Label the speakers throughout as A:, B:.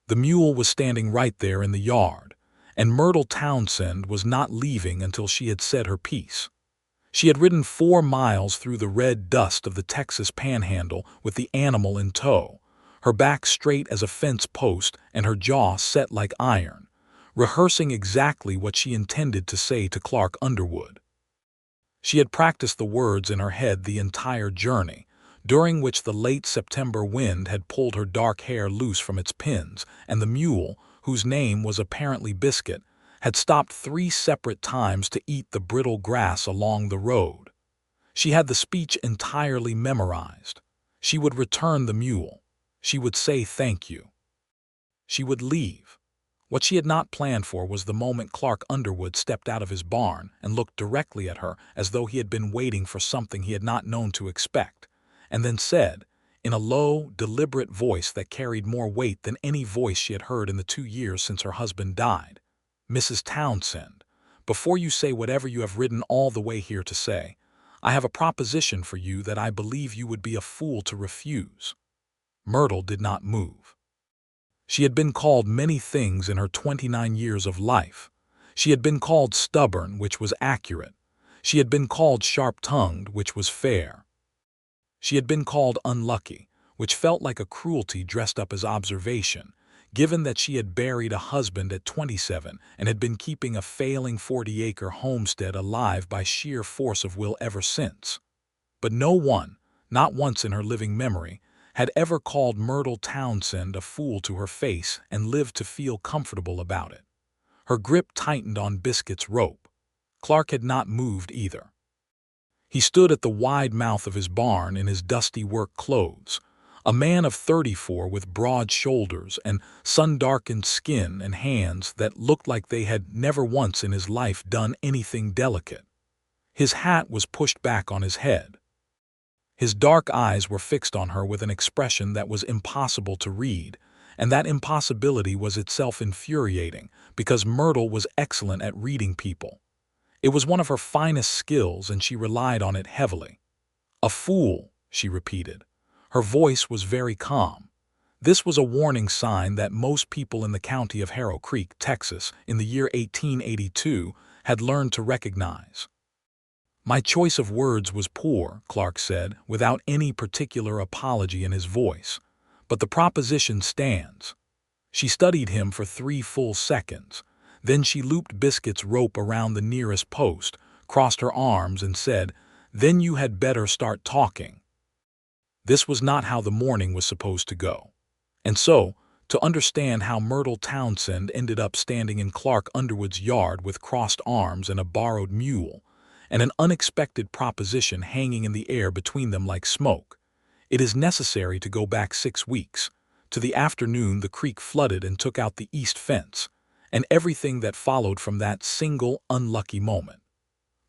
A: The mule was standing right there in the yard, and Myrtle Townsend was not leaving until she had said her piece. She had ridden 4 miles through the red dust of the Texas panhandle with the animal in tow, her back straight as a fence post and her jaw set like iron, rehearsing exactly what she intended to say to Clark Underwood. She had practiced the words in her head the entire journey, during which the late September wind had pulled her dark hair loose from its pins, and the mule, whose name was apparently Biscuit, had stopped 3 separate times to eat the brittle grass along the road. She had the speech entirely memorized. She would return the mule. She would say thank you. She would leave. What she had not planned for was the moment Clark Underwood stepped out of his barn and looked directly at her as though he had been waiting for something he had not known to expect, and then said, in a low, deliberate voice that carried more weight than any voice she had heard in the 2 years since her husband died, "Mrs. Townsend, before you say whatever you have ridden all the way here to say, I have a proposition for you that I believe you would be a fool to refuse." Myrtle did not move. She had been called many things in her 29 years of life. She had been called stubborn, which was accurate. She had been called sharp-tongued, which was fair. She had been called unlucky, which felt like a cruelty dressed up as observation, given that she had buried a husband at 27 and had been keeping a failing 40-acre homestead alive by sheer force of will ever since. But no one, not once in her living memory, had ever called Myrtle Townsend a fool to her face and lived to feel comfortable about it. Her grip tightened on Biscuit's rope. Clark had not moved either. He stood at the wide mouth of his barn in his dusty work clothes, a man of 34 with broad shoulders and sun-darkened skin and hands that looked like they had never once in his life done anything delicate. His hat was pushed back on his head. His dark eyes were fixed on her with an expression that was impossible to read, and that impossibility was itself infuriating because Myrtle was excellent at reading people. It was one of her finest skills, and she relied on it heavily. "A fool," she repeated. Her voice was very calm. This was a warning sign that most people in the county of Harrow Creek, Texas, in the year 1882, had learned to recognize. "My choice of words was poor," Clark said, without any particular apology in his voice. "But the proposition stands." She studied him for 3 full seconds. Then she looped Biscuit's rope around the nearest post, crossed her arms, and said, "Then you had better start talking." This was not how the morning was supposed to go. And so, to understand how Myrtle Townsend ended up standing in Clark Underwood's yard with crossed arms and a borrowed mule, and an unexpected proposition hanging in the air between them like smoke, it is necessary to go back 6 weeks, to the afternoon the creek flooded and took out the east fence, and everything that followed from that single unlucky moment.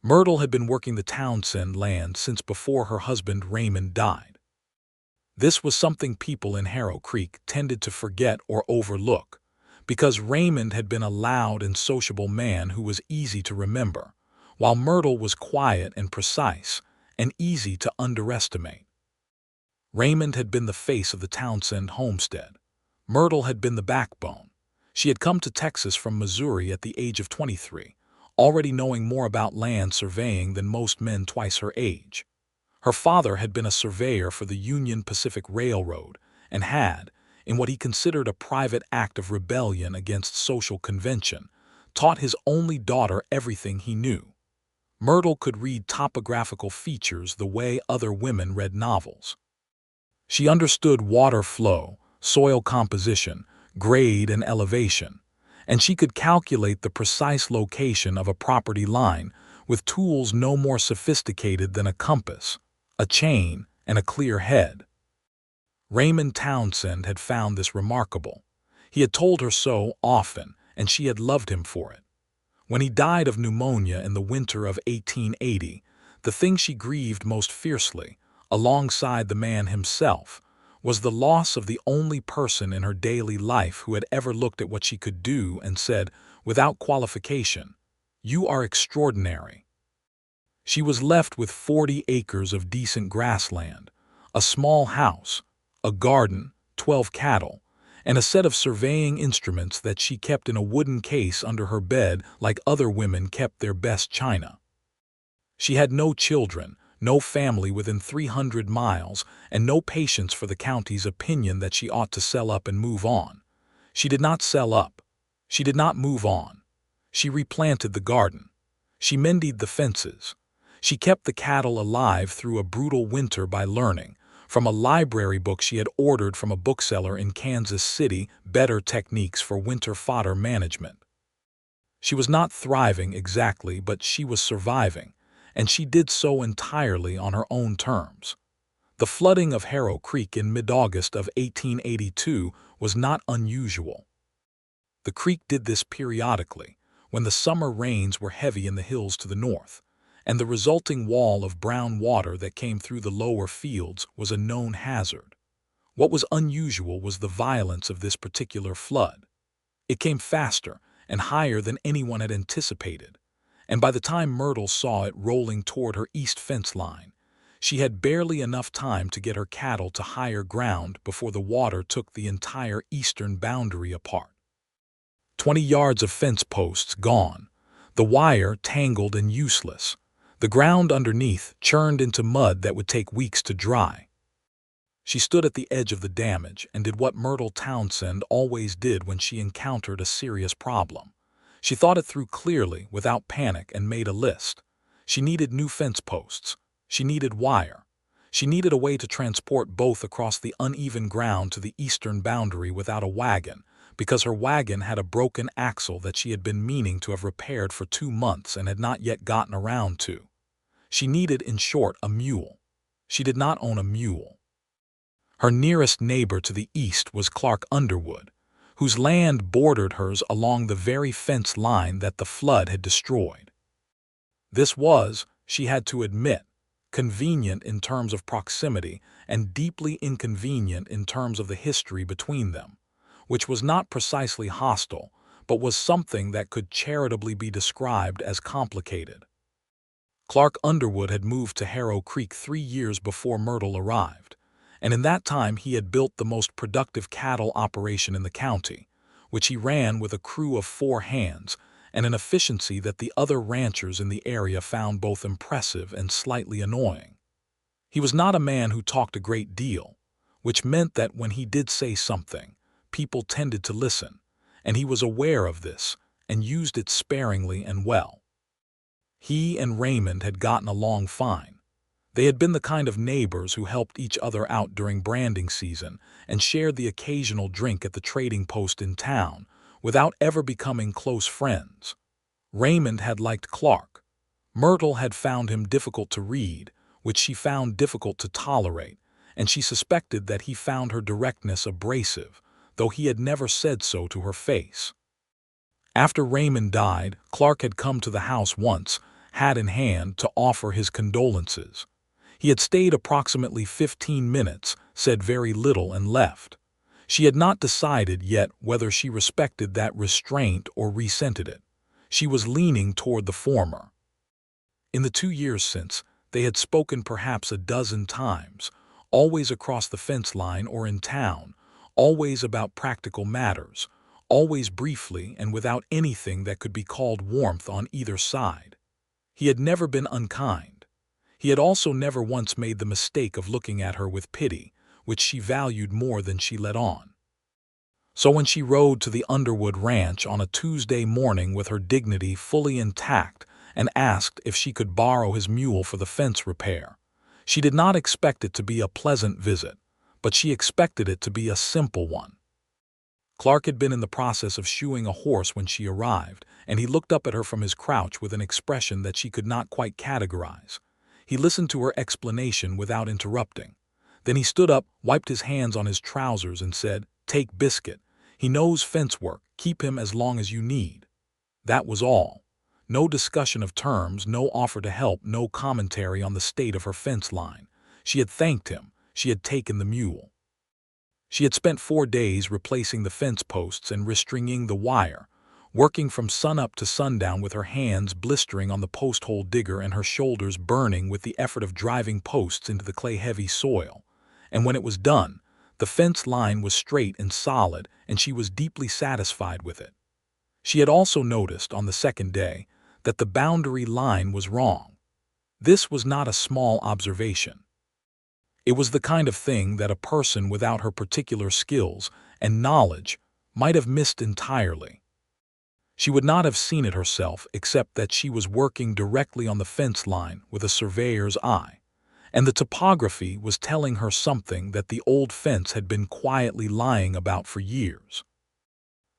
A: Myrtle had been working the Townsend land since before her husband Raymond died. This was something people in Harrow Creek tended to forget or overlook, because Raymond had been a loud and sociable man who was easy to remember, while Myrtle was quiet and precise and easy to underestimate. Raymond had been the face of the Townsend homestead. Myrtle had been the backbone. She had come to Texas from Missouri at the age of 23, already knowing more about land surveying than most men twice her age. Her father had been a surveyor for the Union Pacific Railroad and had, in what he considered a private act of rebellion against social convention, taught his only daughter everything he knew. Myrtle could read topographical features the way other women read novels. She understood water flow, soil composition, grade, and elevation, and she could calculate the precise location of a property line with tools no more sophisticated than a compass, a chain, and a clear head. Raymond Townsend had found this remarkable. He had told her so often, and she had loved him for it. When he died of pneumonia in the winter of 1880, the thing she grieved most fiercely, alongside the man himself, was the loss of the only person in her daily life who had ever looked at what she could do and said, without qualification, "You are extraordinary." She was left with 40 acres of decent grassland, a small house, a garden, 12 cattle, and a set of surveying instruments that she kept in a wooden case under her bed like other women kept their best china. She had no children, no family within 300 miles, and no patience for the county's opinion that she ought to sell up and move on. She did not sell up. She did not move on. She replanted the garden. She mended the fences. She kept the cattle alive through a brutal winter by learning, from a library book she had ordered from a bookseller in Kansas City, better techniques for winter fodder management. She was not thriving exactly, but she was surviving, and she did so entirely on her own terms. The flooding of Harrow Creek in mid-August of 1882 was not unusual. The creek did this periodically, when the summer rains were heavy in the hills to the north, and the resulting wall of brown water that came through the lower fields was a known hazard. What was unusual was the violence of this particular flood. It came faster and higher than anyone had anticipated, and by the time Myrtle saw it rolling toward her east fence line, she had barely enough time to get her cattle to higher ground before the water took the entire eastern boundary apart. 20 yards of fence posts gone, the wire tangled and useless, the ground underneath churned into mud that would take weeks to dry. She stood at the edge of the damage and did what Myrtle Townsend always did when she encountered a serious problem. She thought it through clearly, without panic, and made a list. She needed new fence posts. She needed wire. She needed a way to transport both across the uneven ground to the eastern boundary without a wagon, because her wagon had a broken axle that she had been meaning to have repaired for 2 months and had not yet gotten around to. She needed, in short, a mule. She did not own a mule. Her nearest neighbor to the east was Clark Underwood, whose land bordered hers along the very fence line that the flood had destroyed. This was, she had to admit, convenient in terms of proximity and deeply inconvenient in terms of the history between them, which was not precisely hostile, but was something that could charitably be described as complicated. Clark Underwood had moved to Harrow Creek 3 years before Myrtle arrived, and in that time he had built the most productive cattle operation in the county, which he ran with a crew of 4 hands and an efficiency that the other ranchers in the area found both impressive and slightly annoying. He was not a man who talked a great deal, which meant that when he did say something, people tended to listen, and he was aware of this and used it sparingly and well. He and Raymond had gotten along fine. They had been the kind of neighbors who helped each other out during branding season and shared the occasional drink at the trading post in town without ever becoming close friends. Raymond had liked Clark. Myrtle had found him difficult to read, which she found difficult to tolerate, and she suspected that he found her directness abrasive, though he had never said so to her face. After Raymond died, Clark had come to the house once, hat in hand, to offer his condolences. He had stayed approximately 15 minutes, said very little, and left. She had not decided yet whether she respected that restraint or resented it. She was leaning toward the former. In the 2 years since, they had spoken perhaps a dozen times, always across the fence line or in town, always about practical matters, always briefly and without anything that could be called warmth on either side. He had never been unkind. He had also never once made the mistake of looking at her with pity, which she valued more than she let on. So when she rode to the Underwood ranch on a Tuesday morning with her dignity fully intact and asked if she could borrow his mule for the fence repair, she did not expect it to be a pleasant visit, but she expected it to be a simple one. Clark had been in the process of shoeing a horse when she arrived, and he looked up at her from his crouch with an expression that she could not quite categorize. He listened to her explanation without interrupting. Then he stood up, wiped his hands on his trousers, and said, "Take Biscuit. He knows fence work. Keep him as long as you need." That was all. No discussion of terms, no offer to help, no commentary on the state of her fence line. She had thanked him. She had taken the mule. She had spent 4 days replacing the fence posts and restringing the wire, working from sunup to sundown with her hands blistering on the post-hole digger and her shoulders burning with the effort of driving posts into the clay-heavy soil. And when it was done, The fence line was straight and solid, and she was deeply satisfied with it. She had also noticed on the second day that the boundary line was wrong. This was not a small observation. It was the kind of thing that a person without her particular skills and knowledge might have missed entirely. She would not have seen it herself except that she was working directly on the fence line with a surveyor's eye, and the topography was telling her something that the old fence had been quietly lying about for years.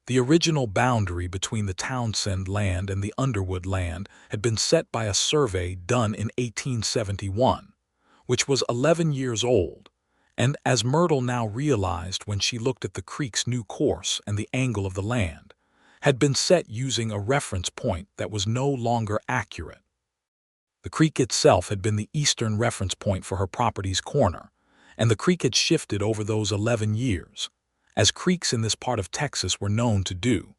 A: The original boundary between the Townsend land and the Underwood land had been set by a survey done in 1871, which was 11 years old, and as Myrtle now realized when she looked at the creek's new course and the angle of the land, had been set using a reference point that was no longer accurate. The creek itself had been the eastern reference point for her property's corner, and the creek had shifted over those 11 years, as creeks in this part of Texas were known to do,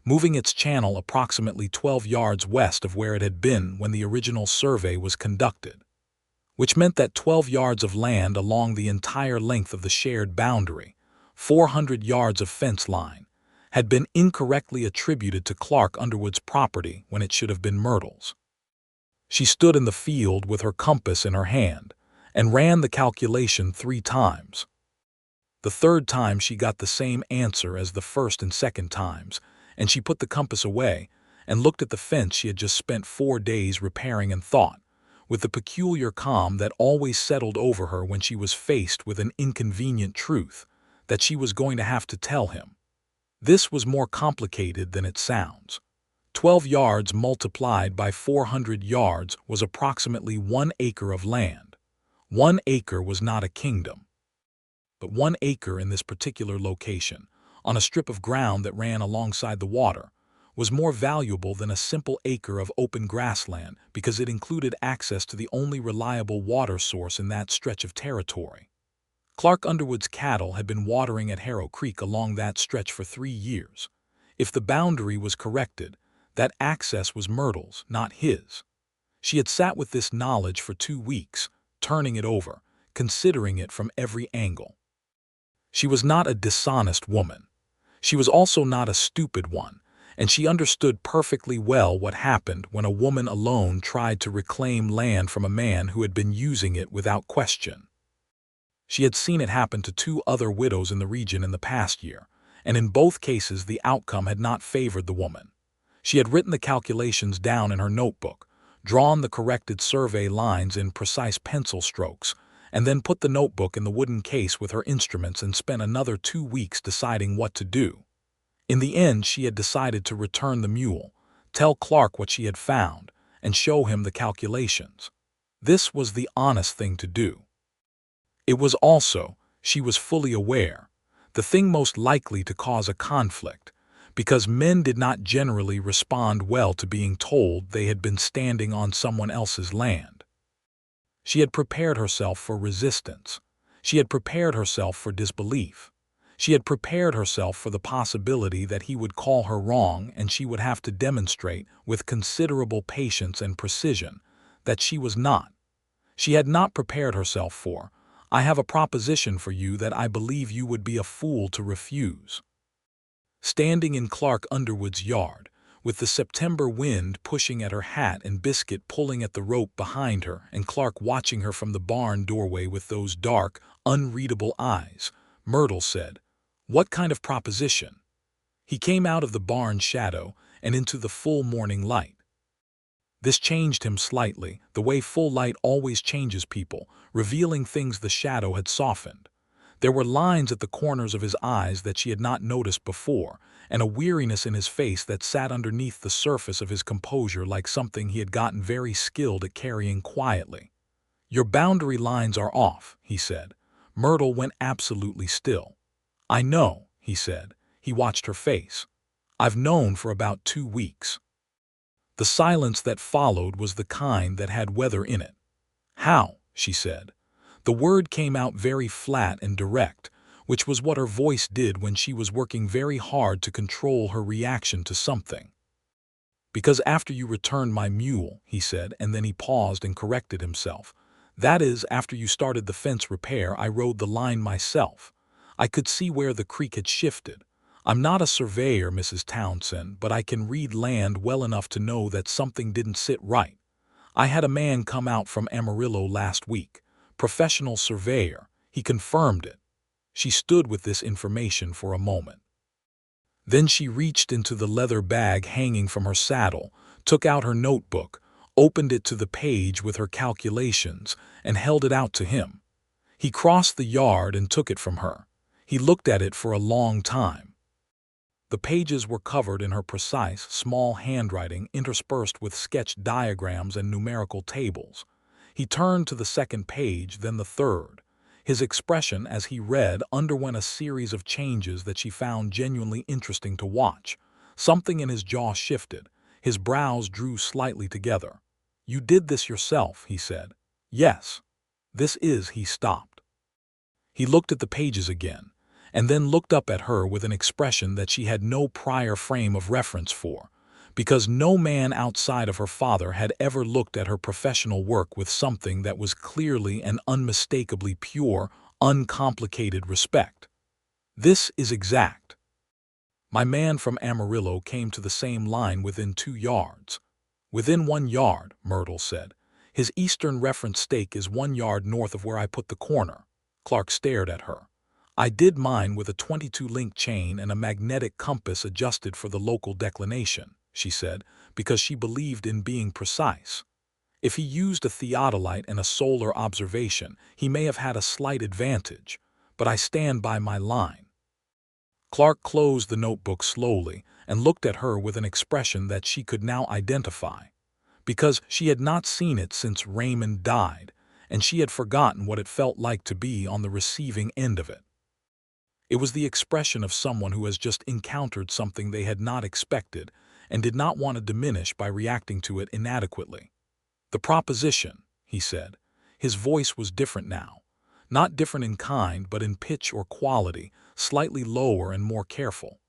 A: moving its channel approximately 12 yards west of where it had been when the original survey was conducted, which meant that 12 yards of land along the entire length of the shared boundary, 400 yards of fence line, had been incorrectly attributed to Clark Underwood's property when it should have been Myrtle's. She stood in the field with her compass in her hand and ran the calculation 3 times. The third time she got the same answer as the first and second times, and she put the compass away and looked at the fence she had just spent 4 days repairing and thought, with the peculiar calm that always settled over her when she was faced with an inconvenient truth, that she was going to have to tell him. This was more complicated than it sounds. 12 yards multiplied by 400 yards was approximately 1 acre of land. 1 acre was not a kingdom. But 1 acre in this particular location, on a strip of ground that ran alongside the water, was more valuable than a simple acre of open grassland because it included access to the only reliable water source in that stretch of territory. Clark Underwood's cattle had been watering at Harrow Creek along that stretch for 3 years. If the boundary was corrected, that access was Myrtle's, not his. She had sat with this knowledge for 2 weeks, turning it over, considering it from every angle. She was not a dishonest woman. She was also not a stupid one, and she understood perfectly well what happened when a woman alone tried to reclaim land from a man who had been using it without question. She had seen it happen to 2 other widows in the region in the past year, and in both cases the outcome had not favored the woman. She had written the calculations down in her notebook, drawn the corrected survey lines in precise pencil strokes, and then put the notebook in the wooden case with her instruments and spent another 2 weeks deciding what to do. In the end, she had decided to return the mule, tell Clark what she had found, and show him the calculations. This was the honest thing to do. It was also, she was fully aware, the thing most likely to cause a conflict, because men did not generally respond well to being told they had been standing on someone else's land. She had prepared herself for resistance. She had prepared herself for disbelief. She had prepared herself for the possibility that he would call her wrong, and she would have to demonstrate with considerable patience and precision that she was not. She had not prepared herself for, "I have a proposition for you that I believe you would be a fool to refuse." Standing in Clark Underwood's yard, with the September wind pushing at her hat and Biscuit pulling at the rope behind her and Clark watching her from the barn doorway with those dark, unreadable eyes, Myrtle said, "What kind of proposition?" He came out of the barn shadow and into the full morning light. This changed him slightly, the way full light always changes people, revealing things the shadow had softened. There were lines at the corners of his eyes that she had not noticed before, and a weariness in his face that sat underneath the surface of his composure like something he had gotten very skilled at carrying quietly. "Your boundary lines are off," he said. Myrtle went absolutely still. "I know," he said. He watched her face. "I've known for about 2 weeks." The silence that followed was the kind that had weather in it. "How?" she said. The word came out very flat and direct, which was what her voice did when she was working very hard to control her reaction to something. "Because after you returned my mule," he said, and then he paused and corrected himself. "That is, after you started the fence repair, I rode the line myself. I could see where the creek had shifted. I'm not a surveyor, Mrs. Townsend, but I can read land well enough to know that something didn't sit right. I had a man come out from Amarillo last week. Professional surveyor. He confirmed it. She stood with this information for a moment. Then she reached into the leather bag hanging from her saddle, took out her notebook, opened it to the page with her calculations, and held it out to him. He crossed the yard and took it from her. He looked at it for a long time. The pages were covered in her precise, small handwriting interspersed with sketched diagrams and numerical tables. He turned to the second page, then the third. His expression as he read underwent a series of changes that she found genuinely interesting to watch. Something in his jaw shifted. His brows drew slightly together. "You did this yourself," he said. "Yes. This is—" He stopped. He looked at the pages again, and then looked up at her with an expression that she had no prior frame of reference for, because no man outside of her father had ever looked at her professional work with something that was clearly and unmistakably pure, uncomplicated respect. "This is exact. My man from Amarillo came to the same line within 2 yards. Within 1 yard, Myrtle said. His eastern reference stake is 1 yard north of where I put the corner." Clark stared at her. "I did mine with a 22-link chain and a magnetic compass adjusted for the local declination," she said, because she believed in being precise. If he used a theodolite and a solar observation, he may have had a slight advantage, but I stand by my line. Clark closed the notebook slowly and looked at her with an expression that she could now identify, because she had not seen it since Raymond died, and she had forgotten what it felt like to be on the receiving end of it. It was the expression of someone who has just encountered something they had not expected and did not want to diminish by reacting to it inadequately. "The proposition," he said. His voice was different now. Not different in kind, but in pitch or quality, slightly lower and more careful.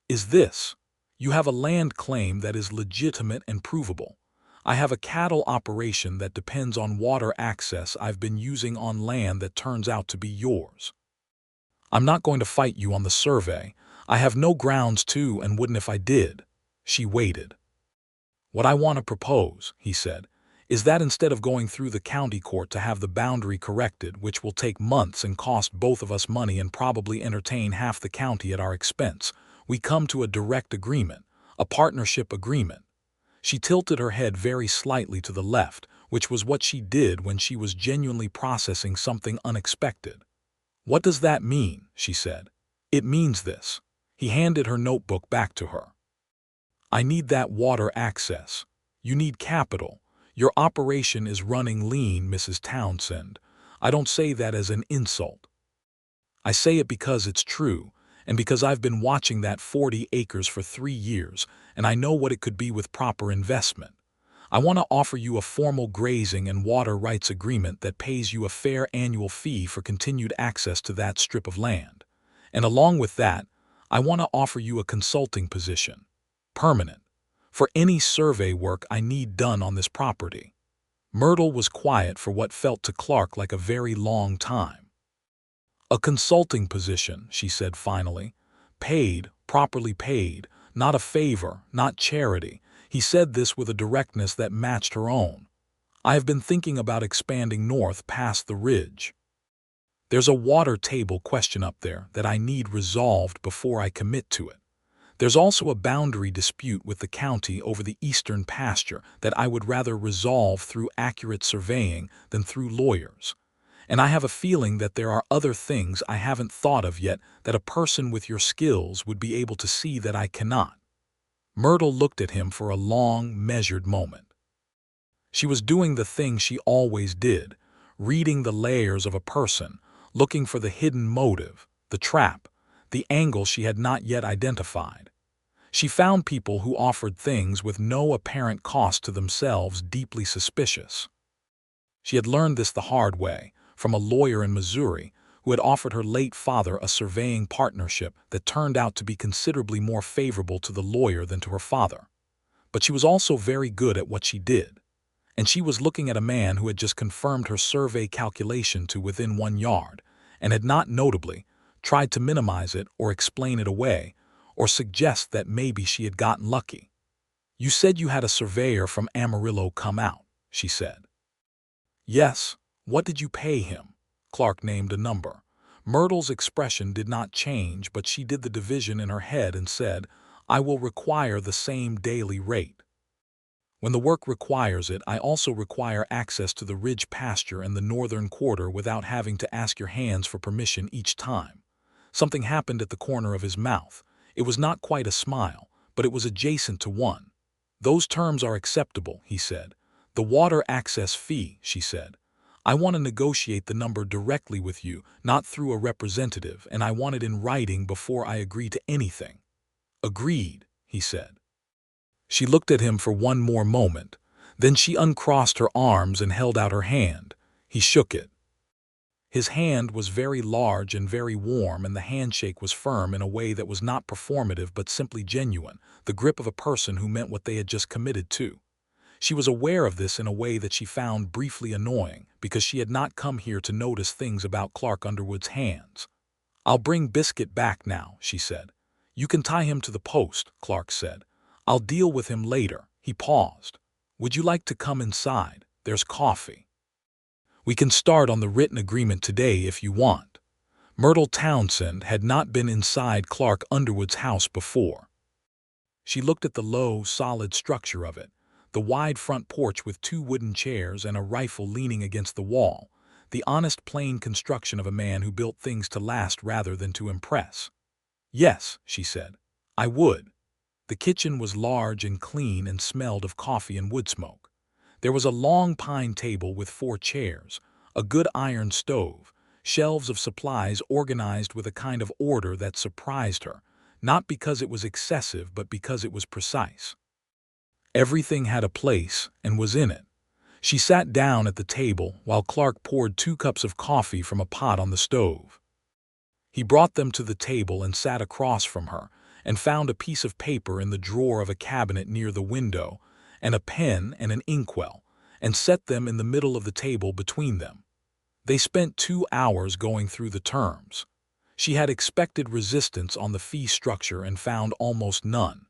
A: "Is this: you have a land claim that is legitimate and provable. I have a cattle operation that depends on water access I've been using on land that turns out to be yours. I'm not going to fight you on the survey. I have no grounds to and wouldn't if I did." She waited. "What I want to propose," he said, "is that instead of going through the county court to have the boundary corrected, which will take months and cost both of us money and probably entertain half the county at our expense, we come to a direct agreement, a partnership agreement." She tilted her head very slightly to the left, which was what she did when she was genuinely processing something unexpected. "What does that mean?" she said. "It means this." He handed her notebook back to her. "I need that water access. You need capital. Your operation is running lean, Mrs. Townsend. I don't say that as an insult. I say it because it's true, and because I've been watching that 40 acres for 3 years, and I know what it could be with proper investment. I want to offer you a formal grazing and water rights agreement that pays you a fair annual fee for continued access to that strip of land. And along with that, I want to offer you a consulting position, permanent, for any survey work I need done on this property." Myrtle was quiet for what felt to Clark like a very long time. "A consulting position," she said finally. "Paid, properly paid, not a favor, not charity." He said this with a directness that matched her own. "I have been thinking about expanding north past the ridge. There's a water table question up there that I need resolved before I commit to it. There's also a boundary dispute with the county over the eastern pasture that I would rather resolve through accurate surveying than through lawyers. And I have a feeling that there are other things I haven't thought of yet that a person with your skills would be able to see that I cannot." Myrtle looked at him for a long, measured moment. She was doing the thing she always did, reading the layers of a person, looking for the hidden motive, the trap, the angle she had not yet identified. She found people who offered things with no apparent cost to themselves deeply suspicious. She had learned this the hard way, from a lawyer in Missouri who had offered her late father a surveying partnership that turned out to be considerably more favorable to the lawyer than to her father. But she was also very good at what she did, and she was looking at a man who had just confirmed her survey calculation to within 1 yard, and had not notably tried to minimize it or explain it away, or suggest that maybe she had gotten lucky. "You said you had a surveyor from Amarillo come out," she said. "Yes. What did you pay him?" Clark named a number. Myrtle's expression did not change, but she did the division in her head and said, "I will require the same daily rate. When the work requires it, I also require access to the ridge pasture in the northern quarter without having to ask your hands for permission each time." Something happened at the corner of his mouth. It was not quite a smile, but it was adjacent to one. "Those terms are acceptable," he said. "The water access fee," she said. "I want to negotiate the number directly with you, not through a representative, and I want it in writing before I agree to anything." "Agreed," he said. She looked at him for one more moment. Then she uncrossed her arms and held out her hand. He shook it. His hand was very large and very warm, and the handshake was firm in a way that was not performative but simply genuine, the grip of a person who meant what they had just committed to. She was aware of this in a way that she found briefly annoying, because she had not come here to notice things about Clark Underwood's hands. "I'll bring Biscuit back now," she said. "You can tie him to the post," Clark said. "I'll deal with him later." He paused. "Would you like to come inside? There's coffee. We can start on the written agreement today if you want." Myrtle Townsend had not been inside Clark Underwood's house before. She looked at the low, solid structure of it, the wide front porch with 2 wooden chairs and a rifle leaning against the wall, the honest, plain construction of a man who built things to last rather than to impress. "Yes," she said, "I would." The kitchen was large and clean and smelled of coffee and wood smoke. There was a long pine table with 4 chairs, a good iron stove, shelves of supplies organized with a kind of order that surprised her, not because it was excessive but because it was precise. Everything had a place and was in it. She sat down at the table while Clark poured 2 cups of coffee from a pot on the stove. He brought them to the table and sat across from her, and found a piece of paper in the drawer of a cabinet near the window, and a pen and an inkwell, and set them in the middle of the table between them. They spent 2 hours going through the terms. She had expected resistance on the fee structure and found almost none.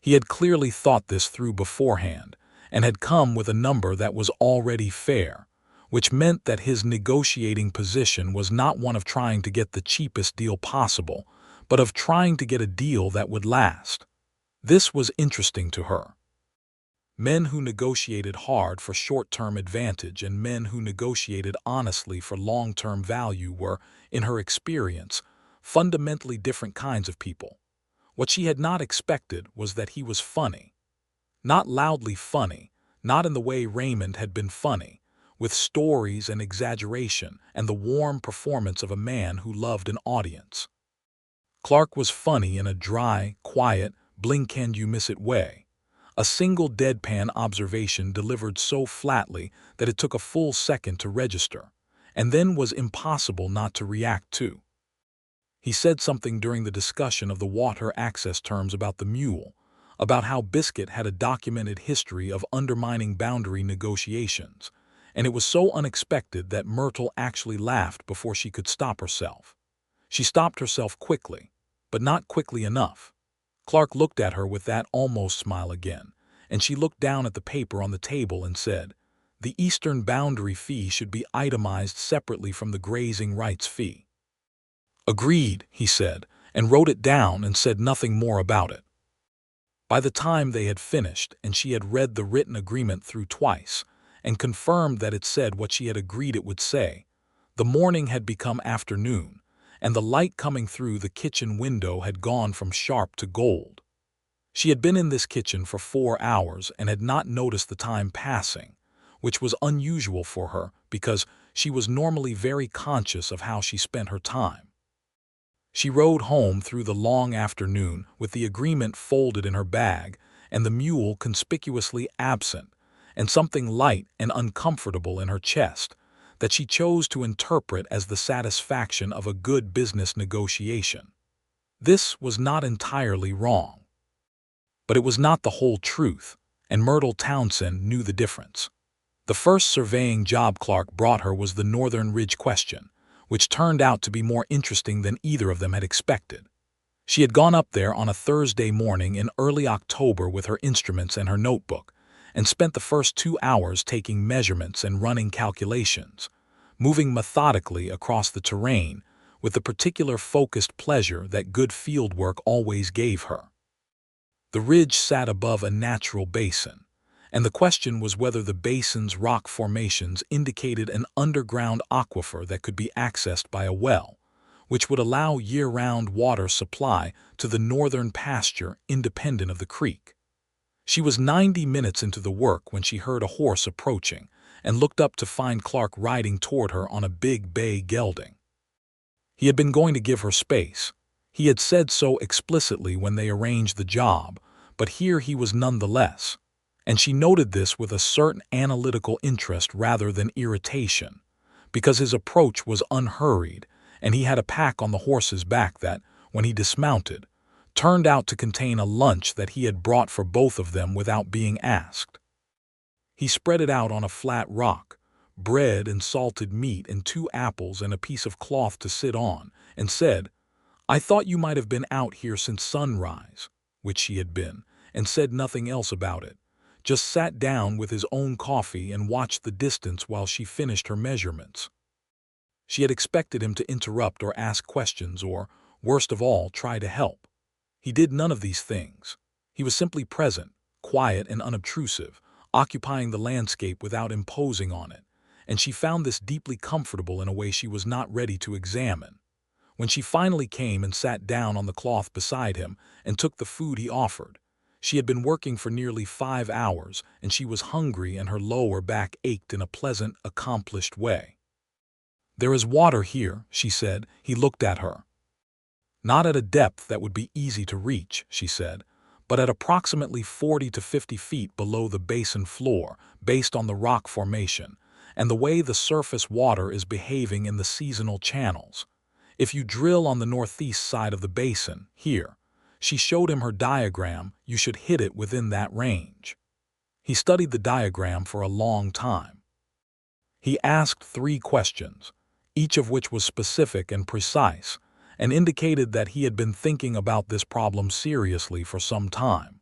A: He had clearly thought this through beforehand, and had come with a number that was already fair, which meant that his negotiating position was not one of trying to get the cheapest deal possible, but of trying to get a deal that would last. This was interesting to her. Men who negotiated hard for short-term advantage and men who negotiated honestly for long-term value were, in her experience, fundamentally different kinds of people. What she had not expected was that he was funny. Not loudly funny, not in the way Raymond had been funny, with stories and exaggeration and the warm performance of a man who loved an audience. Clark was funny in a dry, quiet, blink-and-you-miss-it way. A single deadpan observation delivered so flatly that it took a full second to register, and then was impossible not to react to. He said something during the discussion of the water access terms about the Mule, about how Biscuit had a documented history of undermining boundary negotiations, and it was so unexpected that Myrtle actually laughed before she could stop herself. She stopped herself quickly, but not quickly enough. Clark looked at her with that almost smile again, and she looked down at the paper on the table and said, "The eastern boundary fee should be itemized separately from the grazing rights fee." "Agreed," he said, and wrote it down and said nothing more about it. By the time they had finished and she had read the written agreement through twice and confirmed that it said what she had agreed it would say, the morning had become afternoon, and the light coming through the kitchen window had gone from sharp to gold. She had been in this kitchen for 4 hours and had not noticed the time passing, which was unusual for her because she was normally very conscious of how she spent her time. She rode home through the long afternoon with the agreement folded in her bag and the Mule conspicuously absent, and something light and uncomfortable in her chest that she chose to interpret as the satisfaction of a good business negotiation. This was not entirely wrong. But it was not the whole truth, and Myrtle Townsend knew the difference. The first surveying job Clark brought her was the Northern Ridge question, which turned out to be more interesting than either of them had expected. She had gone up there on a Thursday morning in early October with her instruments and her notebook, and spent the first 2 hours taking measurements and running calculations, moving methodically across the terrain with the particular focused pleasure that good field work always gave her. The ridge sat above a natural basin, and the question was whether the basin's rock formations indicated an underground aquifer that could be accessed by a well, which would allow year-round water supply to the northern pasture independent of the creek. She was 90 minutes into the work when she heard a horse approaching and looked up to find Clark riding toward her on a big bay gelding. He had been going to give her space. He had said so explicitly when they arranged the job, but here he was nonetheless, and she noted this with a certain analytical interest rather than irritation, because his approach was unhurried, and he had a pack on the horse's back that, when he dismounted, turned out to contain a lunch that he had brought for both of them without being asked. He spread it out on a flat rock, bread and salted meat and 2 apples and a piece of cloth to sit on, and said, "I thought you might have been out here since sunrise," which she had been, and said nothing else about it, just sat down with his own coffee and watched the distance while she finished her measurements. She had expected him to interrupt or ask questions or, worst of all, try to help. He did none of these things. He was simply present, quiet and unobtrusive, occupying the landscape without imposing on it, and she found this deeply comfortable in a way she was not ready to examine. When she finally came and sat down on the cloth beside him and took the food he offered, she had been working for nearly 5 hours, and she was hungry and her lower back ached in a pleasant, accomplished way. "There is water here," she said. He looked at her. "Not at a depth that would be easy to reach," she said, "but at approximately 40 to 50 feet below the basin floor, based on the rock formation, and the way the surface water is behaving in the seasonal channels. If you drill on the northeast side of the basin, here," she showed him her diagram, "you should hit it within that range." He studied the diagram for a long time. He asked 3 questions, each of which was specific and precise, and indicated that he had been thinking about this problem seriously for some time.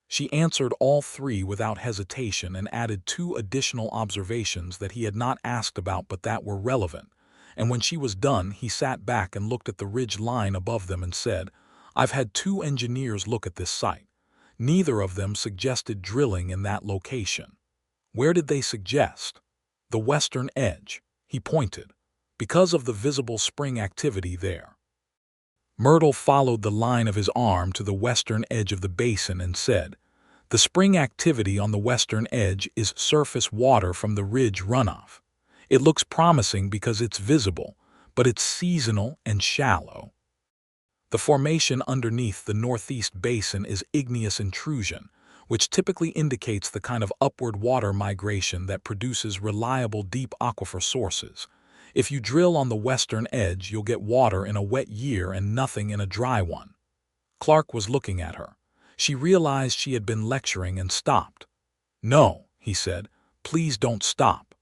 A: She answered all 3 without hesitation and added 2 additional observations that he had not asked about but that were relevant, and when she was done he sat back and looked at the ridge line above them and said, "I've had 2 engineers look at this site. Neither of them suggested drilling in that location." "Where did they suggest?" "The western edge," he pointed, "because of the visible spring activity there." Myrtle followed the line of his arm to the western edge of the basin and said, "The spring activity on the western edge is surface water from the ridge runoff. It looks promising because it's visible, but it's seasonal and shallow. The formation underneath the northeast basin is igneous intrusion, which typically indicates the kind of upward water migration that produces reliable deep aquifer sources. If you drill on the western edge, you'll get water in a wet year and nothing in a dry one." Clark was looking at her. She realized she had been lecturing and stopped. "No," he said, "please don't stop."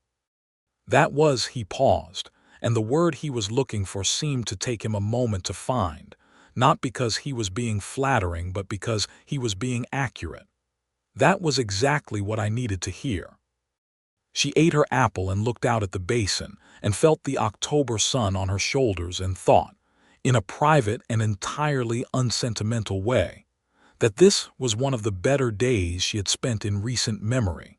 A: He paused, and the word he was looking for seemed to take him a moment to find, not because he was being flattering but because he was being accurate. "That was exactly what I needed to hear." She ate her apple and looked out at the basin and felt the October sun on her shoulders and thought, in a private and entirely unsentimental way, that this was one of the better days she had spent in recent memory.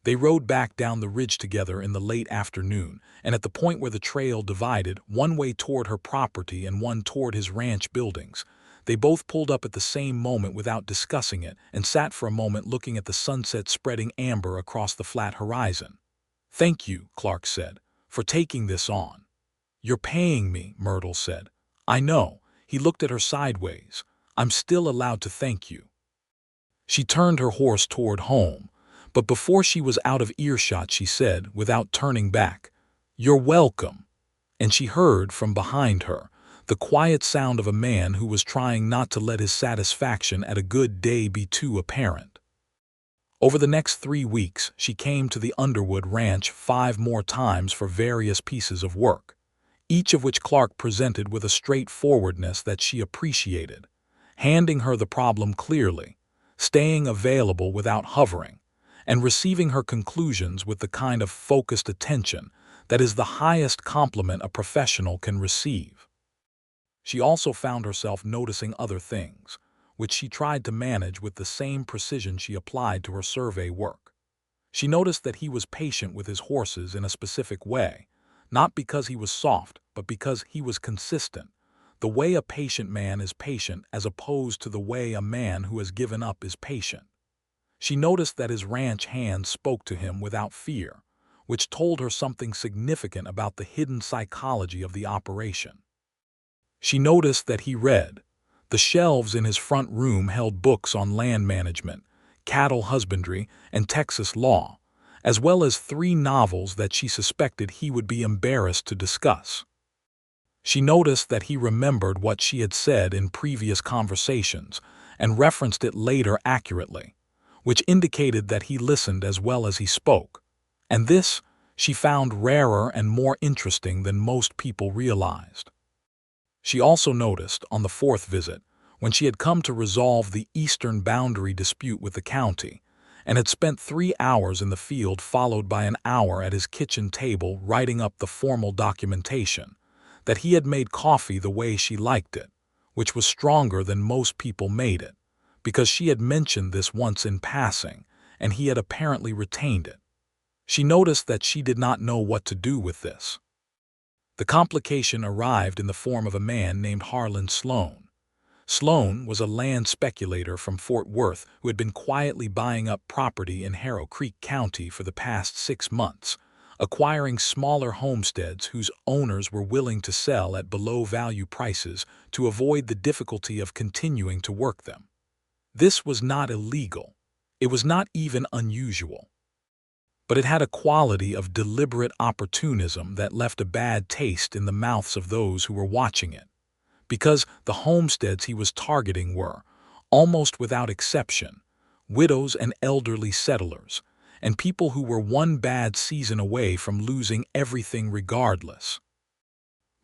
A: They rode back down the ridge together in the late afternoon, and at the point where the trail divided, one way toward her property and one toward his ranch buildings, they both pulled up at the same moment without discussing it and sat for a moment looking at the sunset spreading amber across the flat horizon. "Thank you," Clark said, "for taking this on." "You're paying me," Myrtle said. "I know." He looked at her sideways. "I'm still allowed to thank you." She turned her horse toward home, but before she was out of earshot she said, without turning back, "You're welcome." And she heard, from behind her, the quiet sound of a man who was trying not to let his satisfaction at a good day be too apparent. Over the next 3 weeks, she came to the Underwood ranch 5 more times for various pieces of work, each of which Clark presented with a straightforwardness that she appreciated, handing her the problem clearly, staying available without hovering, and receiving her conclusions with the kind of focused attention that is the highest compliment a professional can receive. She also found herself noticing other things, which she tried to manage with the same precision she applied to her survey work. She noticed that he was patient with his horses in a specific way, not because he was soft, but because he was consistent, the way a patient man is patient as opposed to the way a man who has given up is patient. She noticed that his ranch hands spoke to him without fear, which told her something significant about the hidden psychology of the operation. She noticed that he read. The shelves in his front room held books on land management, cattle husbandry, and Texas law, as well as 3 novels that she suspected he would be embarrassed to discuss. She noticed that he remembered what she had said in previous conversations and referenced it later accurately, which indicated that he listened as well as he spoke, and this she found rarer and more interesting than most people realized. She also noticed, on the 4th visit, when she had come to resolve the eastern boundary dispute with the county, and had spent 3 hours in the field followed by an hour at his kitchen table writing up the formal documentation, that he had made coffee the way she liked it, which was stronger than most people made it, because she had mentioned this once in passing, and he had apparently retained it. She noticed that she did not know what to do with this. The complication arrived in the form of a man named Harlan Sloan. Sloan was a land speculator from Fort Worth who had been quietly buying up property in Harrow Creek County for the past 6 months, acquiring smaller homesteads whose owners were willing to sell at below-value prices to avoid the difficulty of continuing to work them. This was not illegal. It was not even unusual. But it had a quality of deliberate opportunism that left a bad taste in the mouths of those who were watching it, because the homesteads he was targeting were, almost without exception, widows and elderly settlers, and people who were one bad season away from losing everything regardless.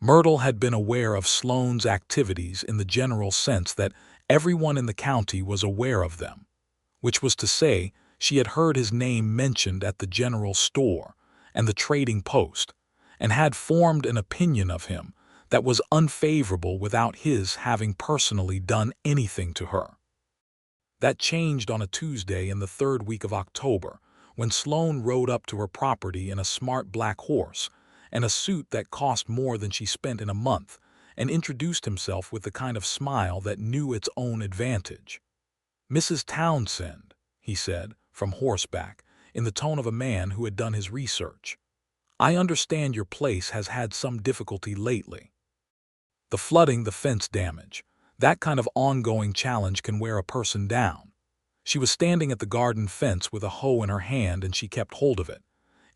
A: Myrtle had been aware of Sloan's activities in the general sense that everyone in the county was aware of them, which was to say, she had heard his name mentioned at the general store and the trading post, and had formed an opinion of him that was unfavorable without his having personally done anything to her. That changed on a Tuesday in the 3rd week of October, when Sloan rode up to her property in a smart black horse and a suit that cost more than she spent in a month, and introduced himself with the kind of smile that knew its own advantage. "Mrs. Townsend," he said, from horseback, in the tone of a man who had done his research. "I understand your place has had some difficulty lately. The flooding, the fence damage, that kind of ongoing challenge can wear a person down." She was standing at the garden fence with a hoe in her hand, and she kept hold of it.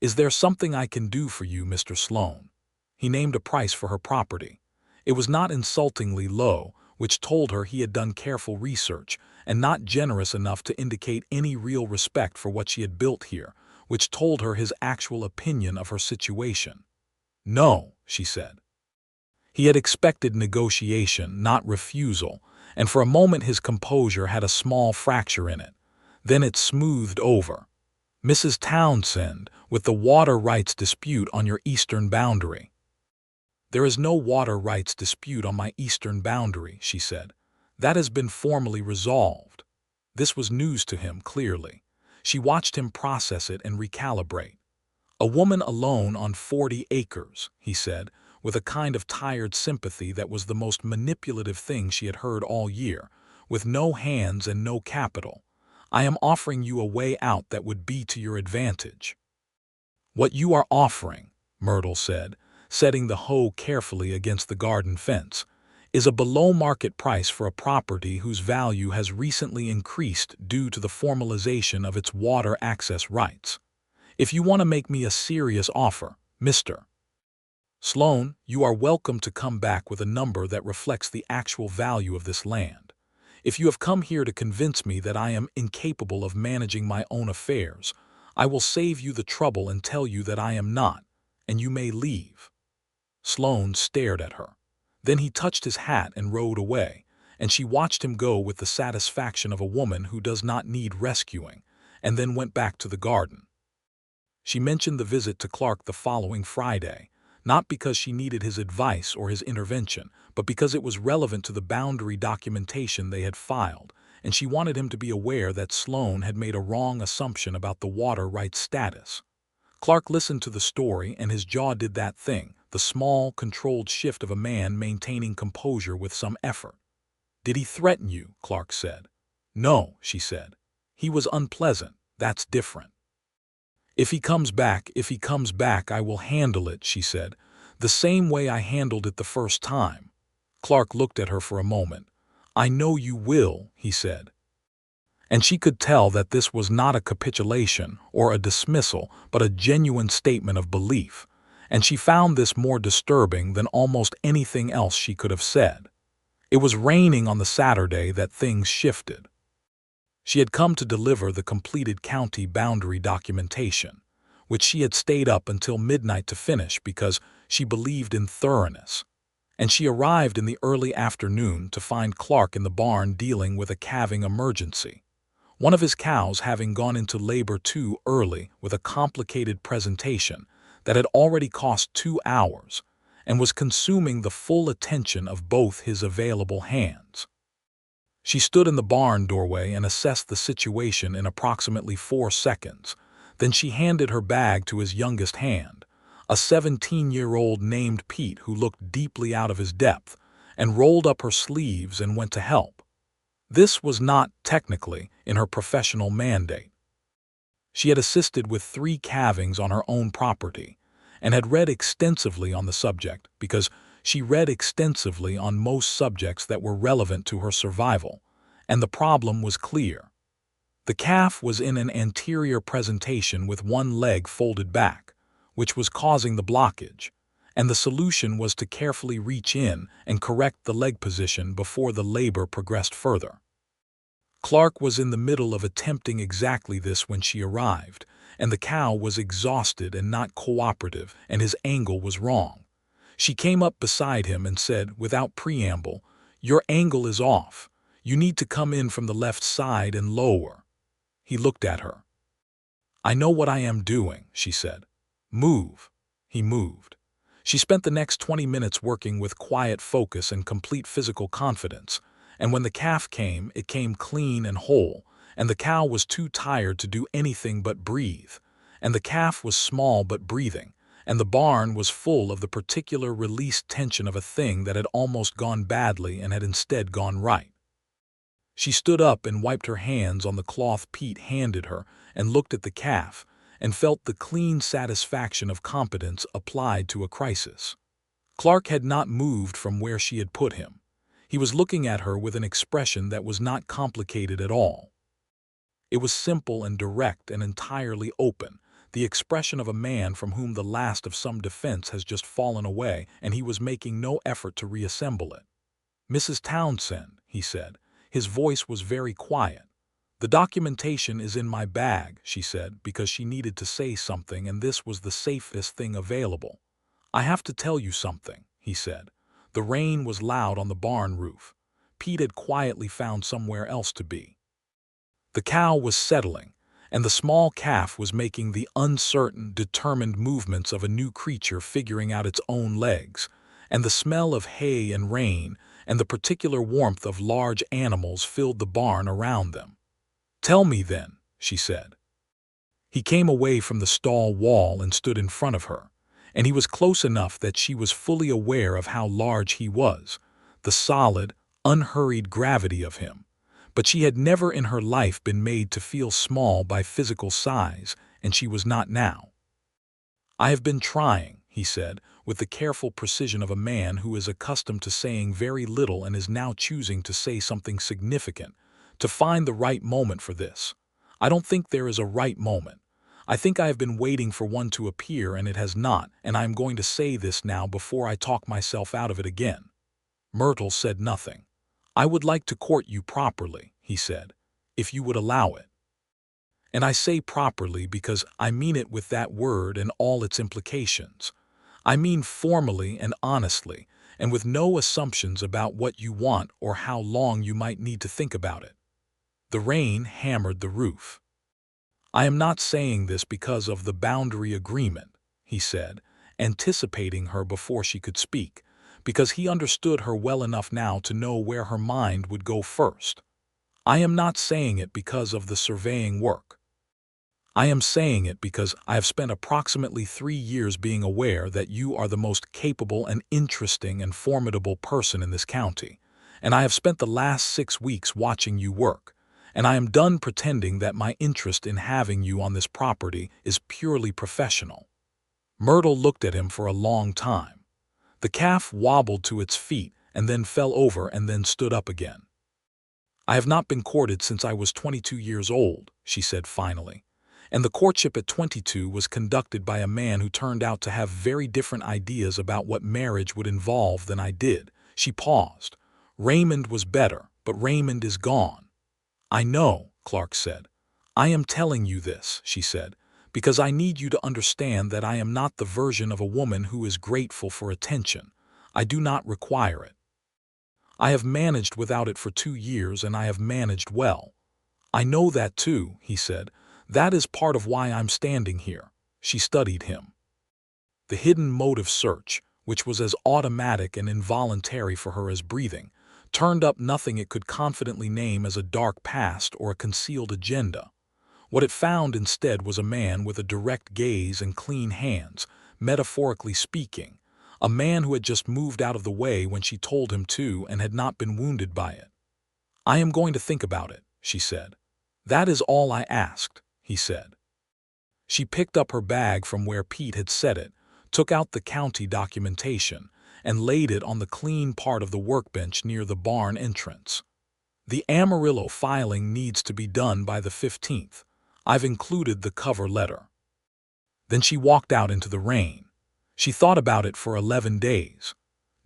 A: "Is there something I can do for you, Mr. Sloan?" He named a price for her property. It was not insultingly low, which told her he had done careful research, and not generous enough to indicate any real respect for what she had built here, which told her his actual opinion of her situation. "No," she said. He had expected negotiation, not refusal, and for a moment his composure had a small fracture in it. Then it smoothed over. "Mrs. Townsend, with the water rights dispute on your eastern boundary." "There is no water rights dispute on my eastern boundary," she said. "That has been formally resolved." This was news to him, clearly. She watched him process it and recalibrate. "A woman alone on 40 acres, he said, with a kind of tired sympathy that was the most manipulative thing she had heard all year, "with no hands and no capital. I am offering you a way out that would be to your advantage." "What you are offering," Myrtle said, setting the hoe carefully against the garden fence, "is a below-market price for a property whose value has recently increased due to the formalization of its water access rights. If you want to make me a serious offer, Mr. Sloan, you are welcome to come back with a number that reflects the actual value of this land. If you have come here to convince me that I am incapable of managing my own affairs, I will save you the trouble and tell you that I am not, and you may leave." Sloane stared at her. Then he touched his hat and rode away, and she watched him go with the satisfaction of a woman who does not need rescuing, and then went back to the garden. She mentioned the visit to Clark the following Friday, not because she needed his advice or his intervention, but because it was relevant to the boundary documentation they had filed, and she wanted him to be aware that Sloane had made a wrong assumption about the water rights status. Clark listened to the story, and his jaw did that thing, the small, controlled shift of a man maintaining composure with some effort. "Did he threaten you?" Clark said. "No," she said. "He was unpleasant. That's different." If he comes back, I will handle it," she said, "the same way I handled it the first time." Clark looked at her for a moment. "I know you will," he said. And she could tell that this was not a capitulation or a dismissal, but a genuine statement of belief, and she found this more disturbing than almost anything else she could have said. It was raining on the Saturday that things shifted. She had come to deliver the completed county boundary documentation, which she had stayed up until midnight to finish because she believed in thoroughness. And she arrived in the early afternoon to find Clark in the barn dealing with a calving emergency, one of his cows having gone into labor too early with a complicated presentation that had already cost 2 hours and was consuming the full attention of both his available hands. She stood in the barn doorway and assessed the situation in approximately 4 seconds. Then she handed her bag to his youngest hand, a 17-year-old named Pete who looked deeply out of his depth, and rolled up her sleeves and went to help. This was not, technically, in her professional mandate. She had assisted with 3 calvings on her own property, and had read extensively on the subject because she read extensively on most subjects that were relevant to her survival, and the problem was clear. The calf was in an anterior presentation with one leg folded back, which was causing the blockage, and the solution was to carefully reach in and correct the leg position before the labor progressed further. Clark was in the middle of attempting exactly this when she arrived, and the cow was exhausted and not cooperative, and his angle was wrong. She came up beside him and said, without preamble, "Your angle is off. You need to come in from the left side and lower." He looked at her. "I know what I am doing," she said. "Move." He moved. She spent the next 20 minutes working with quiet focus and complete physical confidence, and when the calf came, it came clean and whole, and the cow was too tired to do anything but breathe, and the calf was small but breathing, and the barn was full of the particular released tension of a thing that had almost gone badly and had instead gone right. She stood up and wiped her hands on the cloth Pete handed her and looked at the calf and felt the clean satisfaction of competence applied to a crisis. Clark had not moved from where she had put him. He was looking at her with an expression that was not complicated at all. It was simple and direct and entirely open, the expression of a man from whom the last of some defense has just fallen away and he was making no effort to reassemble it. "Mrs. Townsend," he said. His voice was very quiet. "The documentation is in my bag," she said, because she needed to say something and this was the safest thing available. "I have to tell you something," he said. The rain was loud on the barn roof. Pete had quietly found somewhere else to be. The cow was settling, and the small calf was making the uncertain, determined movements of a new creature figuring out its own legs, and the smell of hay and rain and the particular warmth of large animals filled the barn around them. "Tell me then," she said. He came away from the stall wall and stood in front of her, and he was close enough that she was fully aware of how large he was, the solid, unhurried gravity of him. But she had never in her life been made to feel small by physical size, and she was not now. "I have been trying," he said, with the careful precision of a man who is accustomed to saying very little and is now choosing to say something significant, "to find the right moment for this. I don't think there is a right moment. I think I have been waiting for one to appear and it has not, and I am going to say this now before I talk myself out of it again." Myrtle said nothing. "I would like to court you properly," he said, "if you would allow it. And I say properly because I mean it with that word and all its implications. I mean formally and honestly, and with no assumptions about what you want or how long you might need to think about it." The rain hammered the roof. "I am not saying this because of the boundary agreement," he said, anticipating her before she could speak, because he understood her well enough now to know where her mind would go first. "I am not saying it because of the surveying work. I am saying it because I have spent approximately 3 years being aware that you are the most capable and interesting and formidable person in this county, and I have spent the last 6 weeks watching you work, and I am done pretending that my interest in having you on this property is purely professional." Myrtle looked at him for a long time. The calf wobbled to its feet and then fell over and then stood up again. "I have not been courted since I was 22 years old," she said finally. "And the courtship at 22 was conducted by a man who turned out to have very different ideas about what marriage would involve than I did." She paused. "Raymond was better, but Raymond is gone." "I know," Clark said. "I am telling you this," she said, "because I need you to understand that I am not the version of a woman who is grateful for attention. I do not require it. I have managed without it for 2 years, and I have managed well." "I know that too," he said. "That is part of why I'm standing here." She studied him. The hidden motive search, which was as automatic and involuntary for her as breathing, turned up nothing it could confidently name as a dark past or a concealed agenda. What it found instead was a man with a direct gaze and clean hands, metaphorically speaking, a man who had just moved out of the way when she told him to and had not been wounded by it. "I am going to think about it," she said. "That is all I asked," he said. She picked up her bag from where Pete had set it, took out the county documentation, and laid it on the clean part of the workbench near the barn entrance. "The Amarillo filing needs to be done by the 15th. I've included the cover letter." Then she walked out into the rain. She thought about it for 11 days.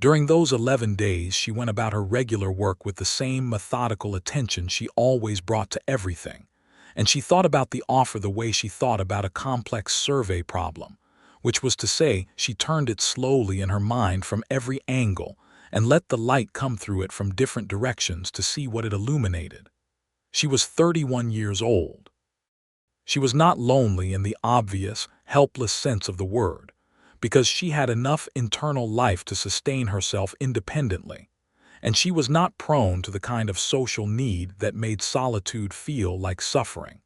A: During those 11 days, she went about her regular work with the same methodical attention she always brought to everything. And she thought about the offer the way she thought about a complex survey problem, which was to say, she turned it slowly in her mind from every angle and let the light come through it from different directions to see what it illuminated. She was 31 years old. She was not lonely in the obvious, helpless sense of the word, because she had enough internal life to sustain herself independently, and she was not prone to the kind of social need that made solitude feel like suffering.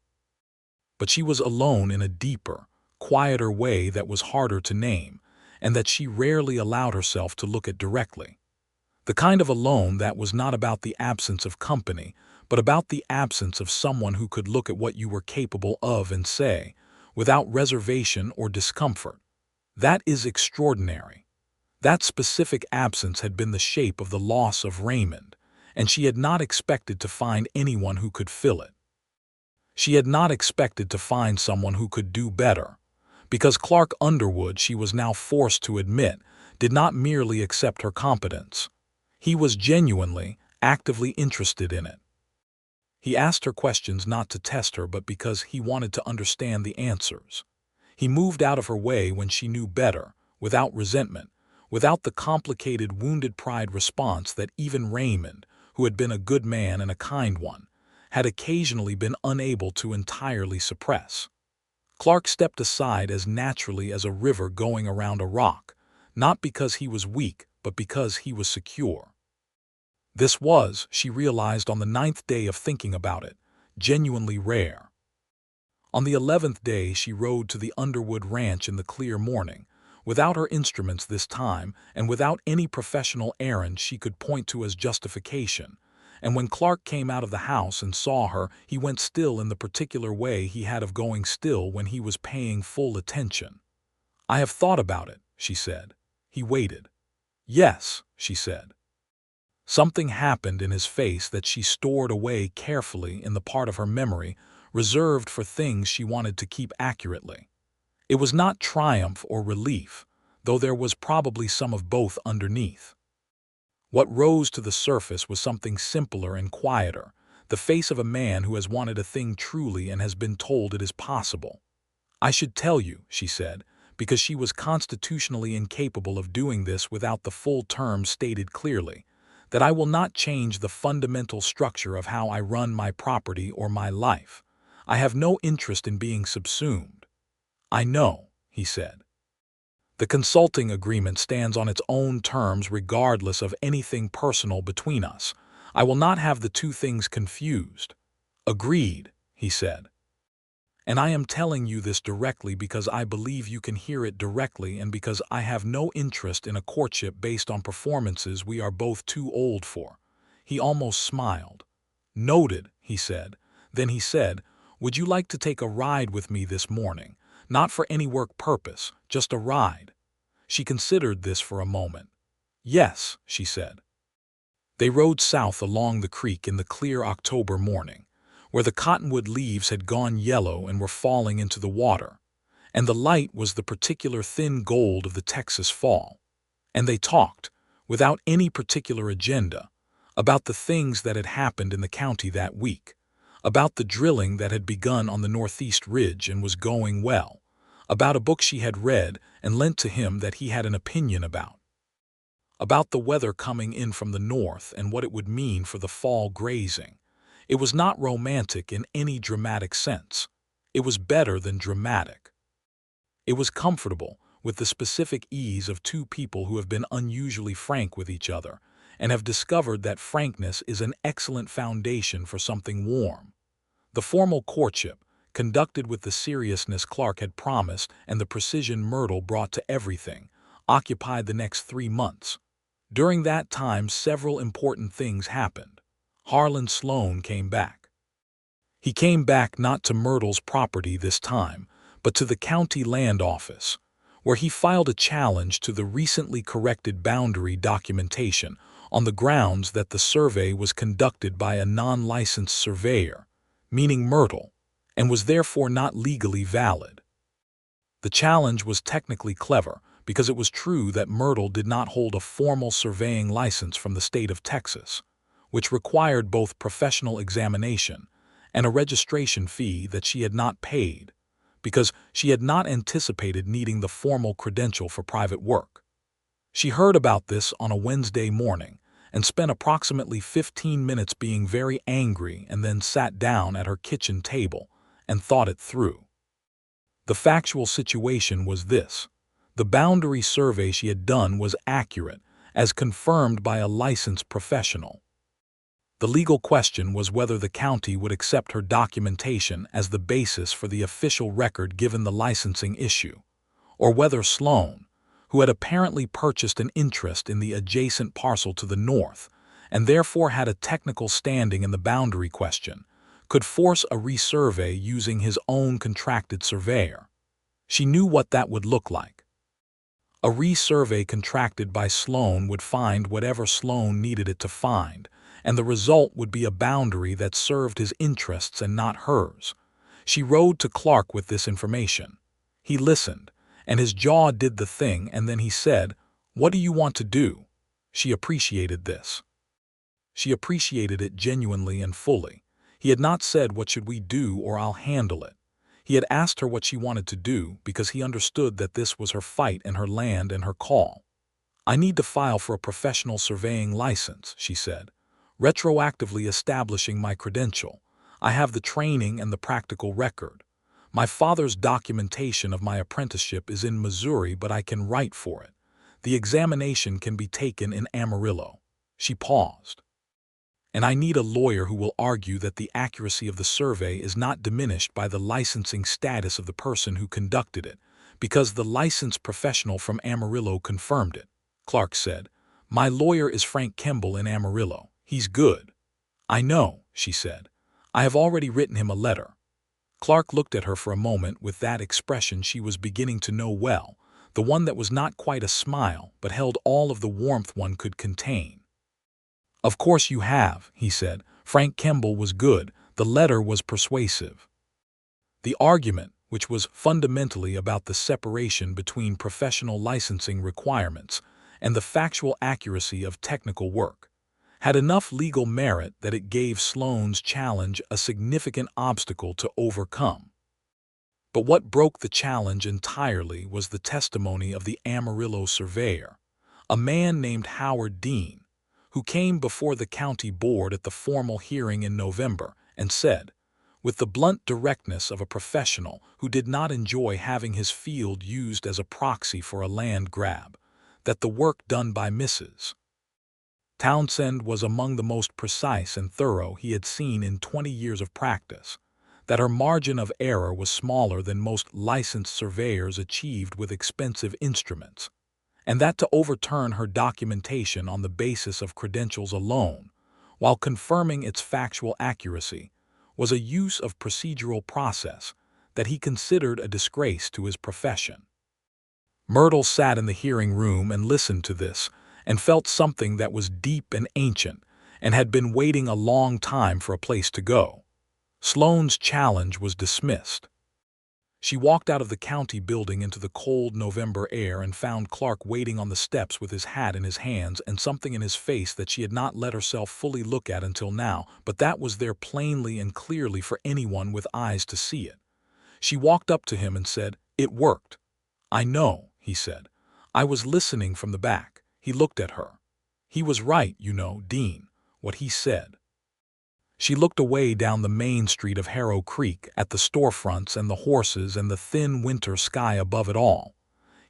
A: But she was alone in a deeper, quieter way that was harder to name, and that she rarely allowed herself to look at directly. The kind of alone that was not about the absence of company, but about the absence of someone who could look at what you were capable of and say, without reservation or discomfort, "That is extraordinary." That specific absence had been the shape of the loss of Raymond, and she had not expected to find anyone who could fill it. She had not expected to find someone who could do better, because Clark Underwood, she was now forced to admit, did not merely accept her competence. He was genuinely, actively interested in it. He asked her questions not to test her but because he wanted to understand the answers. He moved out of her way when she knew better, without resentment, without the complicated wounded pride response that even Raymond, who had been a good man and a kind one, had occasionally been unable to entirely suppress. Clark stepped aside as naturally as a river going around a rock, not because he was weak, but because he was secure. This was, she realized on the 9th day of thinking about it, genuinely rare. On the 11th day she rode to the Underwood ranch in the clear morning, without her instruments this time and without any professional errand she could point to as justification, and when Clark came out of the house and saw her, he went still in the particular way he had of going still when he was paying full attention. "I have thought about it," she said. He waited. "Yes," she said. Something happened in his face that she stored away carefully in the part of her memory reserved for things she wanted to keep accurately. It was not triumph or relief, though there was probably some of both underneath. What rose to the surface was something simpler and quieter, the face of a man who has wanted a thing truly and has been told it is possible. "I should tell you," she said, because she was constitutionally incapable of doing this without the full terms stated clearly, "that I will not change the fundamental structure of how I run my property or my life. I have no interest in being subsumed." "I know," he said. "The consulting agreement stands on its own terms regardless of anything personal between us. I will not have the two things confused." "Agreed," he said. "And I am telling you this directly because I believe you can hear it directly and because I have no interest in a courtship based on performances we are both too old for." He almost smiled. "Noted," he said. Then he said, "Would you like to take a ride with me this morning? Not for any work purpose, just a ride." She considered this for a moment. "Yes," she said. They rode south along the creek in the clear October morning, where the cottonwood leaves had gone yellow and were falling into the water, and the light was the particular thin gold of the Texas fall. And they talked, without any particular agenda, about the things that had happened in the county that week, about the drilling that had begun on the northeast ridge and was going well, about a book she had read and lent to him that he had an opinion about the weather coming in from the north and what it would mean for the fall grazing. It was not romantic in any dramatic sense. It was better than dramatic. It was comfortable, with the specific ease of two people who have been unusually frank with each other and have discovered that frankness is an excellent foundation for something warm. The formal courtship, conducted with the seriousness Clark had promised and the precision Myrtle brought to everything, occupied the next 3 months. During that time, several important things happened. Harlan Sloane came back. He came back not to Myrtle's property this time, but to the county land office, where he filed a challenge to the recently corrected boundary documentation on the grounds that the survey was conducted by a non-licensed surveyor, meaning Myrtle, and was therefore not legally valid. The challenge was technically clever because it was true that Myrtle did not hold a formal surveying license from the state of Texas, which required both professional examination and a registration fee that she had not paid, because she had not anticipated needing the formal credential for private work. She heard about this on a Wednesday morning and spent approximately 15 minutes being very angry and then sat down at her kitchen table and thought it through. The factual situation was this. The boundary survey she had done was accurate, as confirmed by a licensed professional. The legal question was whether the county would accept her documentation as the basis for the official record given the licensing issue, or whether Sloane, who had apparently purchased an interest in the adjacent parcel to the north and therefore had a technical standing in the boundary question, could force a resurvey using his own contracted surveyor. She knew what that would look like. A resurvey contracted by Sloane would find whatever Sloane needed it to find, and the result would be a boundary that served his interests and not hers. She rode to Clark with this information. He listened, and his jaw did the thing, and then he said, "What do you want to do?" She appreciated this. She appreciated it genuinely and fully. He had not said, "What should we do, or I'll handle it." He had asked her what she wanted to do because he understood that this was her fight and her land and her call. "I need to file for a professional surveying license," she said, "retroactively establishing my credential. I have the training and the practical record. My father's documentation of my apprenticeship is in Missouri, but I can write for it. The examination can be taken in Amarillo." She paused. "And I need a lawyer who will argue that the accuracy of the survey is not diminished by the licensing status of the person who conducted it, because the licensed professional from Amarillo confirmed it," Clark said. "My lawyer is Frank Kemble in Amarillo. He's good." "I know," she said. "I have already written him a letter." Clark looked at her for a moment with that expression she was beginning to know well, the one that was not quite a smile but held all of the warmth one could contain. "Of course you have," he said. "Frank Kemble was good. The letter was persuasive." The argument, which was fundamentally about the separation between professional licensing requirements and the factual accuracy of technical work, had enough legal merit that it gave Sloane's challenge a significant obstacle to overcome. But what broke the challenge entirely was the testimony of the Amarillo surveyor, a man named Howard Dean, who came before the county board at the formal hearing in November and said, with the blunt directness of a professional who did not enjoy having his field used as a proxy for a land grab, that the work done by Mrs. Townsend was among the most precise and thorough he had seen in 20 years of practice, that her margin of error was smaller than most licensed surveyors achieved with expensive instruments, and that to overturn her documentation on the basis of credentials alone, while confirming its factual accuracy, was a use of procedural process that he considered a disgrace to his profession. Myrtle sat in the hearing room and listened to this, and felt something that was deep and ancient, and had been waiting a long time for a place to go. Sloane's challenge was dismissed. She walked out of the county building into the cold November air and found Clark waiting on the steps with his hat in his hands and something in his face that she had not let herself fully look at until now, but that was there plainly and clearly for anyone with eyes to see it. She walked up to him and said, "It worked." "I know," he said. "I was listening from the back." He looked at her. "He was right, you know, Dean, what he said." She looked away down the main street of Harrow Creek at the storefronts and the horses and the thin winter sky above it all.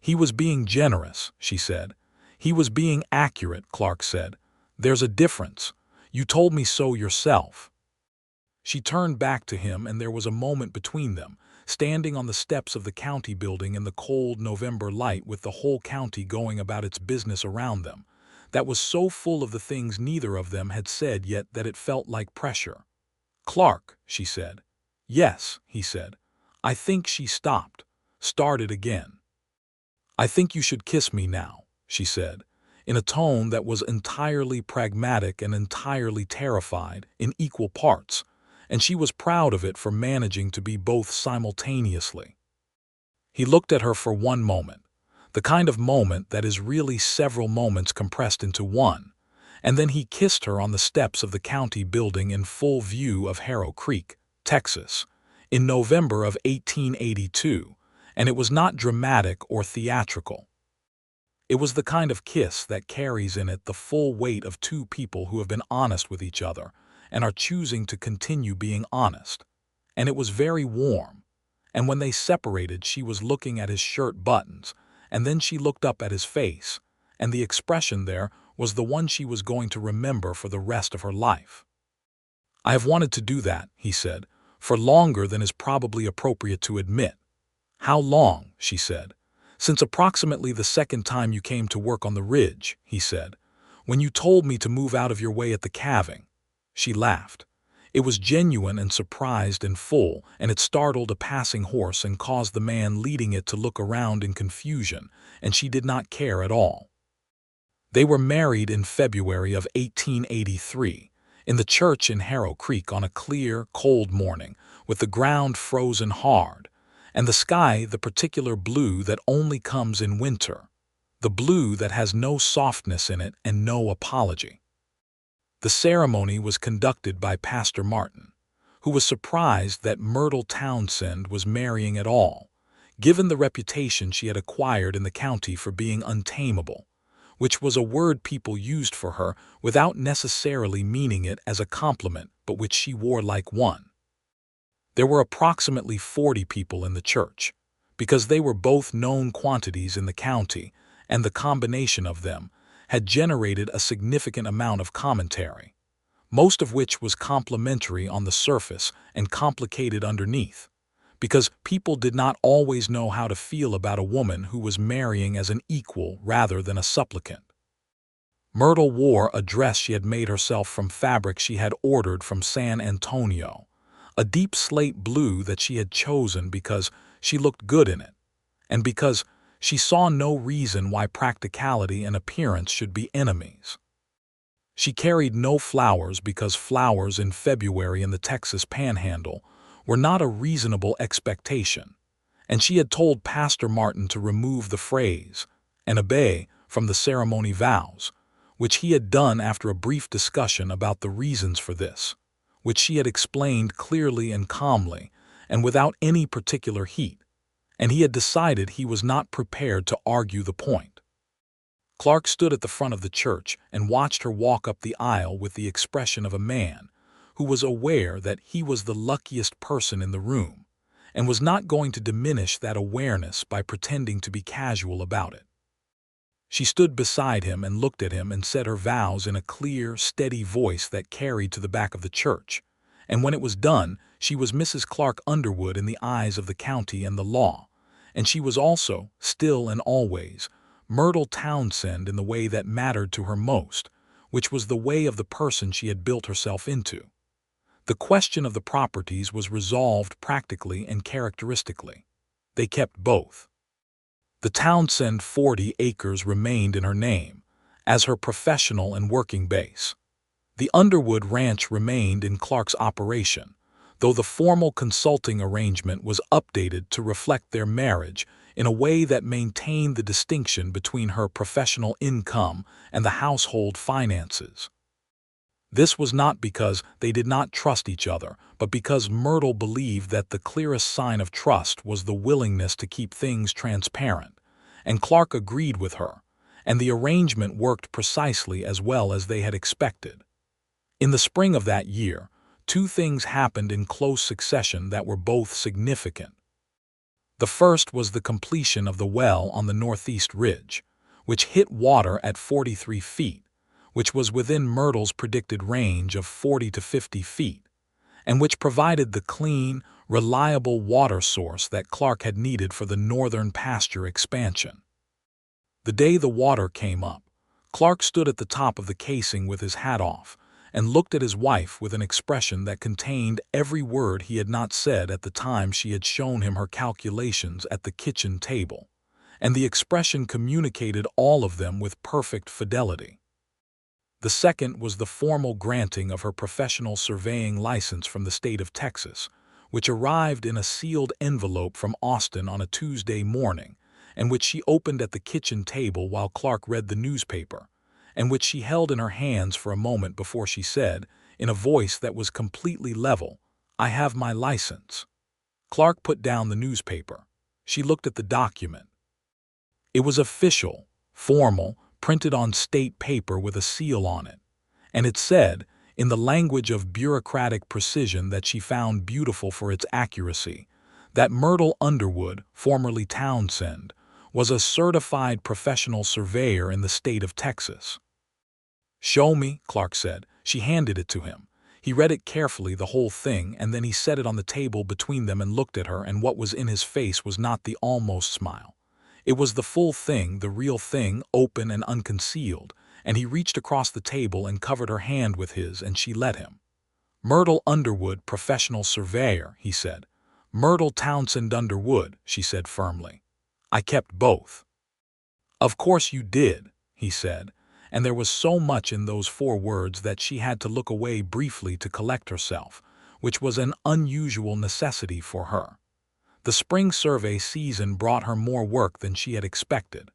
A: "He was being generous," she said. "He was being accurate," Clark said. "There's a difference. You told me so yourself." She turned back to him, and there was a moment between them, standing on the steps of the county building in the cold November light with the whole county going about its business around them, that was so full of the things neither of them had said yet that it felt like pressure. "Clark," she said. "Yes," he said. "I think," she started again. "I think you should kiss me now," she said, in a tone that was entirely pragmatic and entirely terrified, in equal parts, and she was proud of it for managing to be both simultaneously. He looked at her for one moment, the kind of moment that is really several moments compressed into one, and then he kissed her on the steps of the county building in full view of Harrow Creek, Texas, in November of 1882, and it was not dramatic or theatrical. It was the kind of kiss that carries in it the full weight of two people who have been honest with each other and are choosing to continue being honest, and it was very warm, and when they separated she was looking at his shirt buttons, and then she looked up at his face, and the expression there was the one she was going to remember for the rest of her life. "I have wanted to do that," he said, "for longer than is probably appropriate to admit." "How long?" she said. "Since approximately the second time you came to work on the ridge," he said, "when you told me to move out of your way at the calving." She laughed. It was genuine and surprised and full, and it startled a passing horse and caused the man leading it to look around in confusion, and she did not care at all. They were married in February of 1883, in the church in Harrow Creek on a clear, cold morning, with the ground frozen hard, and the sky the particular blue that only comes in winter, the blue that has no softness in it and no apology. The ceremony was conducted by Pastor Martin, who was surprised that Myrtle Townsend was marrying at all, given the reputation she had acquired in the county for being untamable, which was a word people used for her without necessarily meaning it as a compliment, but which she wore like one. There were approximately 40 people in the church, because they were both known quantities in the county, and the combination of them had generated a significant amount of commentary, most of which was complimentary on the surface and complicated underneath, because people did not always know how to feel about a woman who was marrying as an equal rather than a supplicant. Myrtle wore a dress she had made herself from fabric she had ordered from San Antonio, a deep slate blue that she had chosen because she looked good in it, and because she saw no reason why practicality and appearance should be enemies. She carried no flowers because flowers in February in the Texas panhandle were not a reasonable expectation, and she had told Pastor Martin to remove the phrase, and obey, from the ceremony vows, which he had done after a brief discussion about the reasons for this, which she had explained clearly and calmly and without any particular heat, and he had decided he was not prepared to argue the point. Clark stood at the front of the church and watched her walk up the aisle with the expression of a man who was aware that he was the luckiest person in the room and was not going to diminish that awareness by pretending to be casual about it. She stood beside him and looked at him and said her vows in a clear, steady voice that carried to the back of the church, and when it was done, she was Mrs. Clark Underwood in the eyes of the county and the law, and she was also, still and always, Myrtle Townsend in the way that mattered to her most, which was the way of the person she had built herself into. The question of the properties was resolved practically and characteristically. They kept both. The Townsend 40 acres remained in her name, as her professional and working base. The Underwood Ranch remained in Clark's operation, though the formal consulting arrangement was updated to reflect their marriage in a way that maintained the distinction between her professional income and the household finances. This was not because they did not trust each other, but because Myrtle believed that the clearest sign of trust was the willingness to keep things transparent, and Clark agreed with her, and the arrangement worked precisely as well as they had expected. In the spring of that year, two things happened in close succession that were both significant. The first was the completion of the well on the northeast ridge, which hit water at 43 feet, which was within Myrtle's predicted range of 40 to 50 feet, and which provided the clean, reliable water source that Clark had needed for the northern pasture expansion. The day the water came up, Clark stood at the top of the casing with his hat off and looked at his wife with an expression that contained every word he had not said at the time she had shown him her calculations at the kitchen table, and the expression communicated all of them with perfect fidelity. The second was the formal granting of her professional surveying license from the state of Texas, which arrived in a sealed envelope from Austin on a Tuesday morning, and which she opened at the kitchen table while Clark read the newspaper, and which she held in her hands for a moment before she said, in a voice that was completely level, "I have my license." Clark put down the newspaper. She looked at the document. It was official, formal, printed on state paper with a seal on it, and it said, in the language of bureaucratic precision that she found beautiful for its accuracy, that Myrtle Underwood, formerly Townsend, was a certified professional surveyor in the state of Texas. "Show me," Clark said. She handed it to him. He read it carefully, the whole thing, and then he set it on the table between them and looked at her, and what was in his face was not the almost smile. It was the full thing, the real thing, open and unconcealed, and he reached across the table and covered her hand with his, and she let him. "Myrtle Underwood, professional surveyor," he said. "Myrtle Townsend Underwood," she said firmly. "I kept both." "Of course you did," he said, and there was so much in those 4 words that she had to look away briefly to collect herself, which was an unusual necessity for her. The spring survey season brought her more work than she had expected.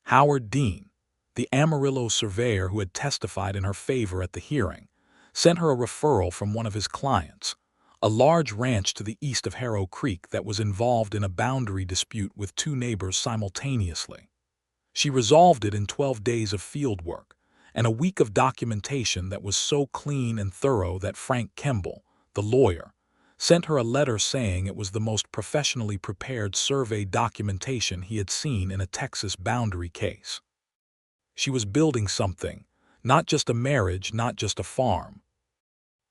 A: Howard Dean, the Amarillo surveyor who had testified in her favor at the hearing, sent her a referral from one of his clients, a large ranch to the east of Harrow Creek that was involved in a boundary dispute with 2 neighbors simultaneously. She resolved it in 12 days of field work and a week of documentation that was so clean and thorough that Frank Kemble, the lawyer, sent her a letter saying it was the most professionally prepared survey documentation he had seen in a Texas boundary case. She was building something, not just a marriage, not just a farm.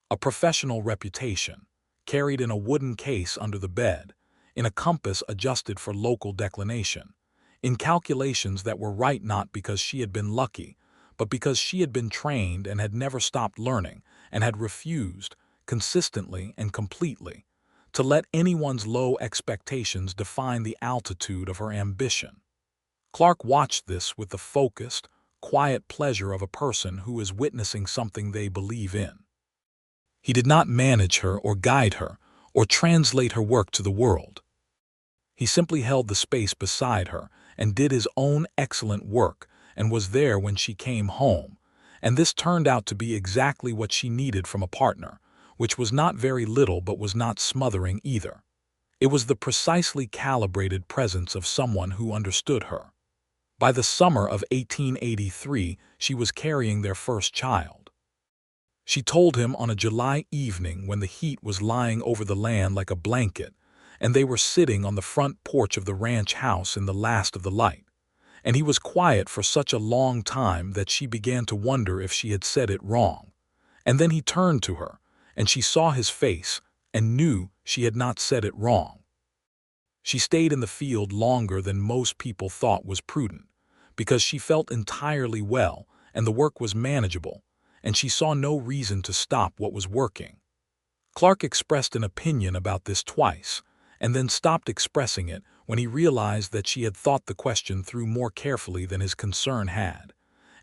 A: A professional reputation, carried in a wooden case under the bed, in a compass adjusted for local declination, in calculations that were right not because she had been lucky, but because she had been trained and had never stopped learning and had refused, consistently and completely, to let anyone's low expectations define the altitude of her ambition. Clark watched this with the focused, quiet pleasure of a person who is witnessing something they believe in. He did not manage her or guide her or translate her work to the world. He simply held the space beside her and did his own excellent work and was there when she came home, and this turned out to be exactly what she needed from a partner, which was not very little but was not smothering either. It was the precisely calibrated presence of someone who understood her. By the summer of 1883, she was carrying their first child. She told him on a July evening when the heat was lying over the land like a blanket, and they were sitting on the front porch of the ranch house in the last of the light, and he was quiet for such a long time that she began to wonder if she had said it wrong. And then he turned to her, and she saw his face and knew she had not said it wrong. She stayed in the field longer than most people thought was prudent, because she felt entirely well and the work was manageable, and she saw no reason to stop what was working. Clark expressed an opinion about this twice, and then stopped expressing it when he realized that she had thought the question through more carefully than his concern had,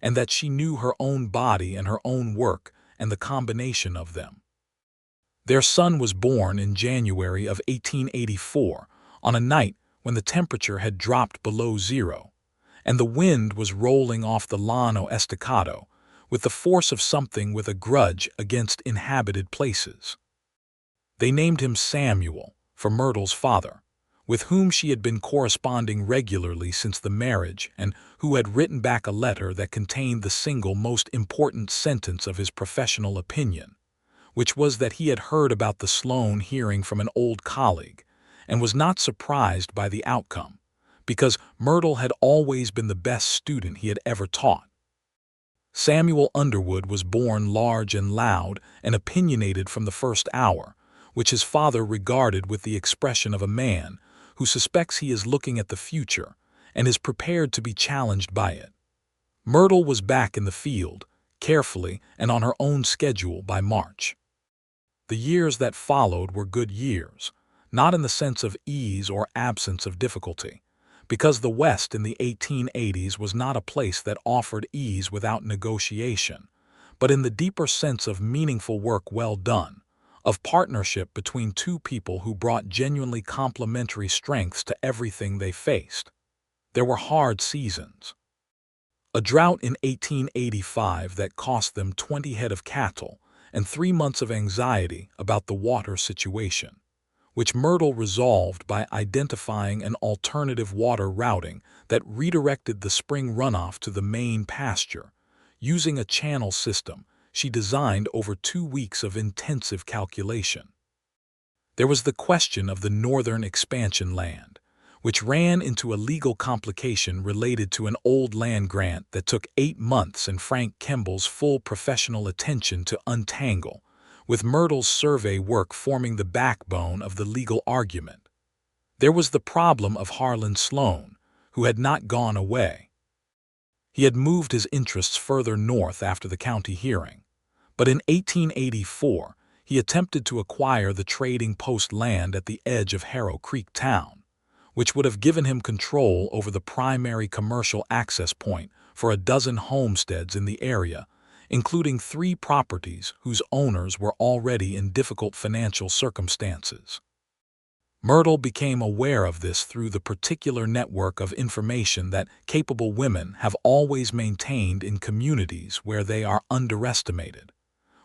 A: and that she knew her own body and her own work and the combination of them. Their son was born in January of 1884, on a night when the temperature had dropped below zero, and the wind was rolling off the Llano Estacado with the force of something with a grudge against inhabited places. They named him Samuel, for Myrtle's father, with whom she had been corresponding regularly since the marriage and who had written back a letter that contained the single most important sentence of his professional opinion, which was that he had heard about the Sloan hearing from an old colleague and was not surprised by the outcome, because Myrtle had always been the best student he had ever taught. Samuel Underwood was born large and loud and opinionated from the first hour, which his father regarded with the expression of a man who suspects he is looking at the future and is prepared to be challenged by it. Myrtle was back in the field, carefully and on her own schedule by March. The years that followed were good years, not in the sense of ease or absence of difficulty, because the West in the 1880s was not a place that offered ease without negotiation, but in the deeper sense of meaningful work well done, of partnership between two people who brought genuinely complementary strengths to everything they faced. There were hard seasons. A drought in 1885 that cost them 20 head of cattle and 3 months of anxiety about the water situation, which Myrtle resolved by identifying an alternative water routing that redirected the spring runoff to the main pasture, using a channel system she designed over 2 weeks of intensive calculation. There was the question of the northern expansion land, which ran into a legal complication related to an old land grant that took 8 months and Frank Kemble's full professional attention to untangle, with Myrtle's survey work forming the backbone of the legal argument. There was the problem of Harlan Sloan, who had not gone away. He had moved his interests further north after the county hearing, but in 1884 he attempted to acquire the trading post land at the edge of Harrow Creek town, which would have given him control over the primary commercial access point for a dozen homesteads in the area, including 3 properties whose owners were already in difficult financial circumstances. Myrtle became aware of this through the particular network of information that capable women have always maintained in communities where they are underestimated,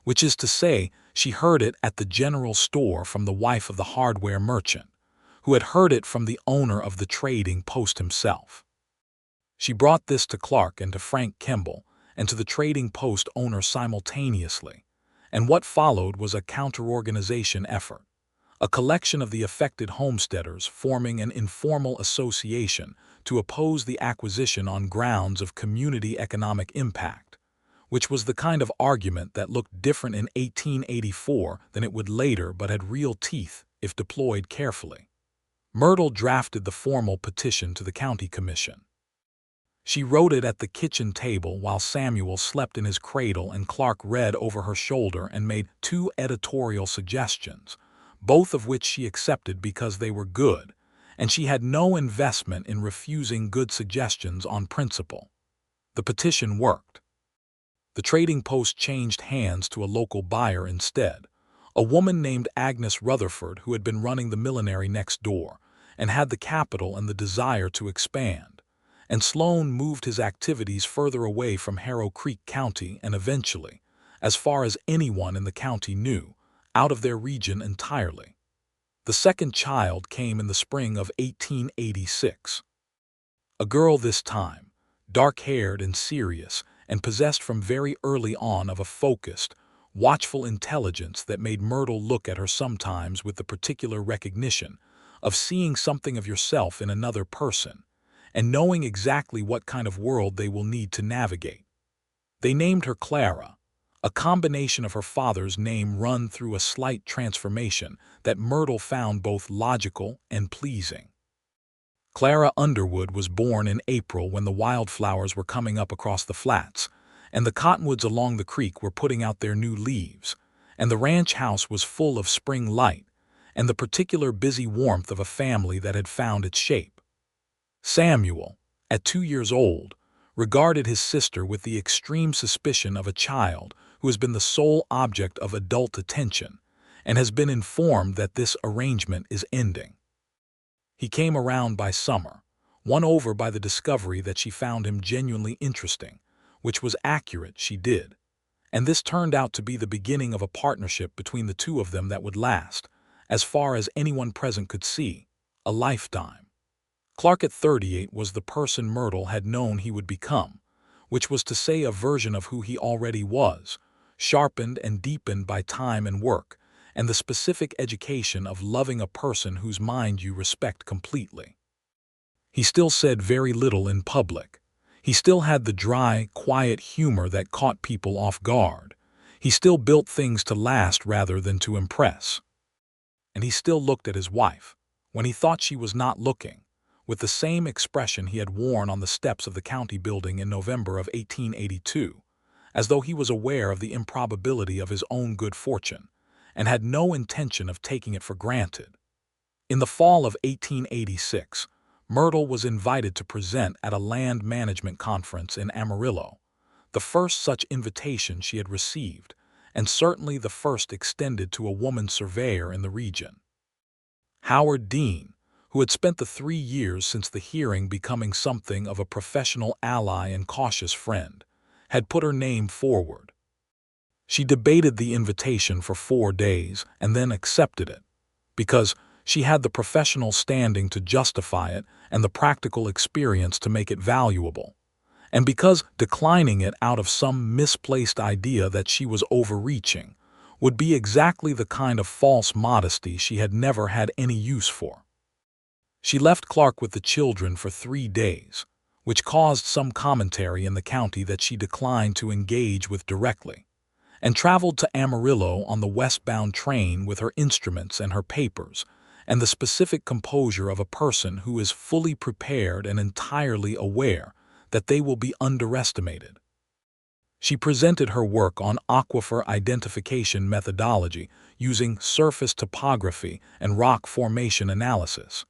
A: which is to say, she heard it at the general store from the wife of the hardware merchant, who had heard it from the owner of the trading post himself. She brought this to Clark and to Frank Kemble and to the trading post owner simultaneously, and what followed was a counter-organization effort, a collection of the affected homesteaders forming an informal association to oppose the acquisition on grounds of community economic impact, which was the kind of argument that looked different in 1884 than it would later but had real teeth if deployed carefully. Myrtle drafted the formal petition to the county commission. She wrote it at the kitchen table while Samuel slept in his cradle, and Clark read over her shoulder and made 2 editorial suggestions, both of which she accepted because they were good, and she had no investment in refusing good suggestions on principle. The petition worked. The trading post changed hands to a local buyer instead, a woman named Agnes Rutherford who had been running the millinery next door and had the capital and the desire to expand, and Sloan moved his activities further away from Harrow Creek County and eventually, as far as anyone in the county knew, out of their region entirely. The second child came in the spring of 1886. A girl this time, dark-haired and serious, and possessed from very early on of a focused, watchful intelligence that made Myrtle look at her sometimes with the particular recognition of seeing something of yourself in another person, and knowing exactly what kind of world they will need to navigate. They named her Clara, a combination of her father's name run through a slight transformation that Myrtle found both logical and pleasing. Clark Underwood was born in April when the wildflowers were coming up across the flats, and the cottonwoods along the creek were putting out their new leaves, and the ranch house was full of spring light and the particular busy warmth of a family that had found its shape. Samuel, at 2 years old, regarded his sister with the extreme suspicion of a child who has been the sole object of adult attention and has been informed that this arrangement is ending. He came around by summer, won over by the discovery that she found him genuinely interesting, which was accurate, she did, and this turned out to be the beginning of a partnership between the two of them that would last, as far as anyone present could see, a lifetime. Clark at 38 was the person Myrtle had known he would become, which was to say a version of who he already was, sharpened and deepened by time and work, and the specific education of loving a person whose mind you respect completely. He still said very little in public. He still had the dry, quiet humor that caught people off guard. He still built things to last rather than to impress. And he still looked at his wife, when he thought she was not looking, with the same expression he had worn on the steps of the county building in November of 1882, as though he was aware of the improbability of his own good fortune, and had no intention of taking it for granted. In the fall of 1886, Myrtle was invited to present at a land management conference in Amarillo, the first such invitation she had received, and certainly the first extended to a woman surveyor in the region. Howard Dean, who had spent the 3 years since the hearing becoming something of a professional ally and cautious friend, had put her name forward. She debated the invitation for 4 days and then accepted it, because she had the professional standing to justify it and the practical experience to make it valuable, and because declining it out of some misplaced idea that she was overreaching would be exactly the kind of false modesty she had never had any use for. She left Clark with the children for 3 days, which caused some commentary in the county that she declined to engage with directly, and traveled to Amarillo on the westbound train with her instruments and her papers, and the specific composure of a person who is fully prepared and entirely aware that they will be underestimated. She presented her work on aquifer identification methodology using surface topography and rock formation analysis,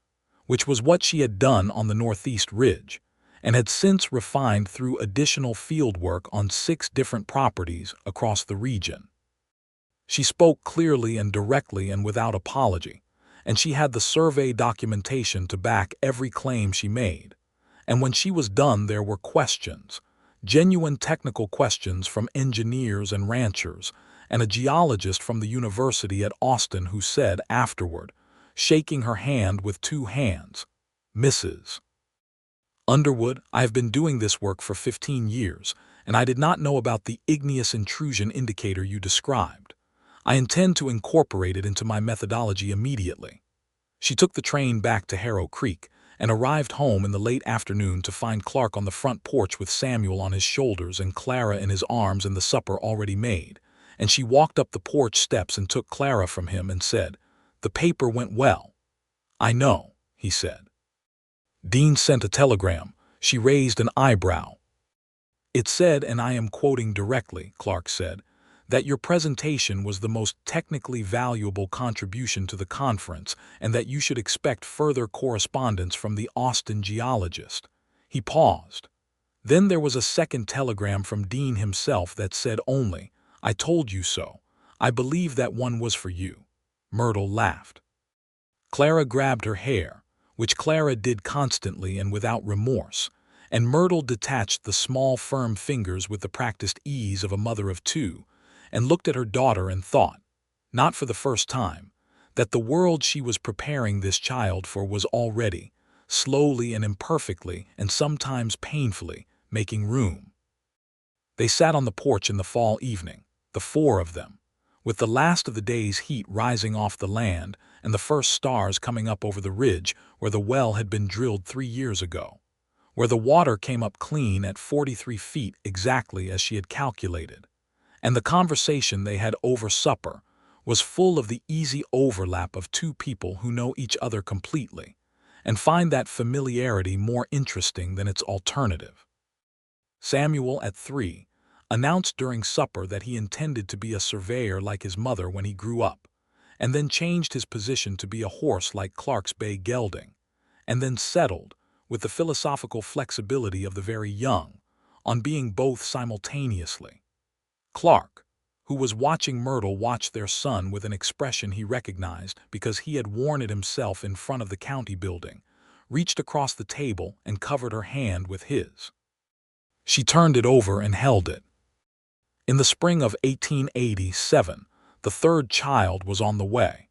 A: which was what she had done on the Northeast Ridge, and had since refined through additional field work on 6 different properties across the region. She spoke clearly and directly and without apology, and she had the survey documentation to back every claim she made. And when she was done, there were questions, genuine technical questions from engineers and ranchers, and a geologist from the University at Austin who said afterward, shaking her hand with 2 hands, "Mrs. Underwood, I have been doing this work for 15 years, and I did not know about the igneous intrusion indicator you described. I intend to incorporate it into my methodology immediately." She took the train back to Harrow Creek and arrived home in the late afternoon to find Clark on the front porch with Samuel on his shoulders and Clara in his arms and the supper already made, and she walked up the porch steps and took Clara from him and said, "The paper went well." "I know," he said. "Dean sent a telegram." She raised an eyebrow. "It said, and I am quoting directly," Clark said, "that your presentation was the most technically valuable contribution to the conference and that you should expect further correspondence from the Austin geologist." He paused. Then there was a second telegram from Dean himself that said only, "I told you so. I believe that one was for you." Myrtle laughed. Clara grabbed her hair, which Clara did constantly and without remorse, and Myrtle detached the small, firm fingers with the practiced ease of a mother of two, and looked at her daughter and thought, not for the first time, that the world she was preparing this child for was already, slowly and imperfectly and sometimes painfully, making room. They sat on the porch in the fall evening, the four of them, with the last of the day's heat rising off the land and the first stars coming up over the ridge where the well had been drilled 3 years ago, where the water came up clean at 43 feet exactly as she had calculated, and the conversation they had over supper was full of the easy overlap of two people who know each other completely and find that familiarity more interesting than its alternative. Samuel, at 3, announced during supper that he intended to be a surveyor like his mother when he grew up, and then changed his position to be a horse like Clark's bay gelding, and then settled, with the philosophical flexibility of the very young, on being both simultaneously. Clark, who was watching Myrtle watch their son with an expression he recognized because he had worn it himself in front of the county building, reached across the table and covered her hand with his. She turned it over and held it. In the spring of 1887, the third child was on the way,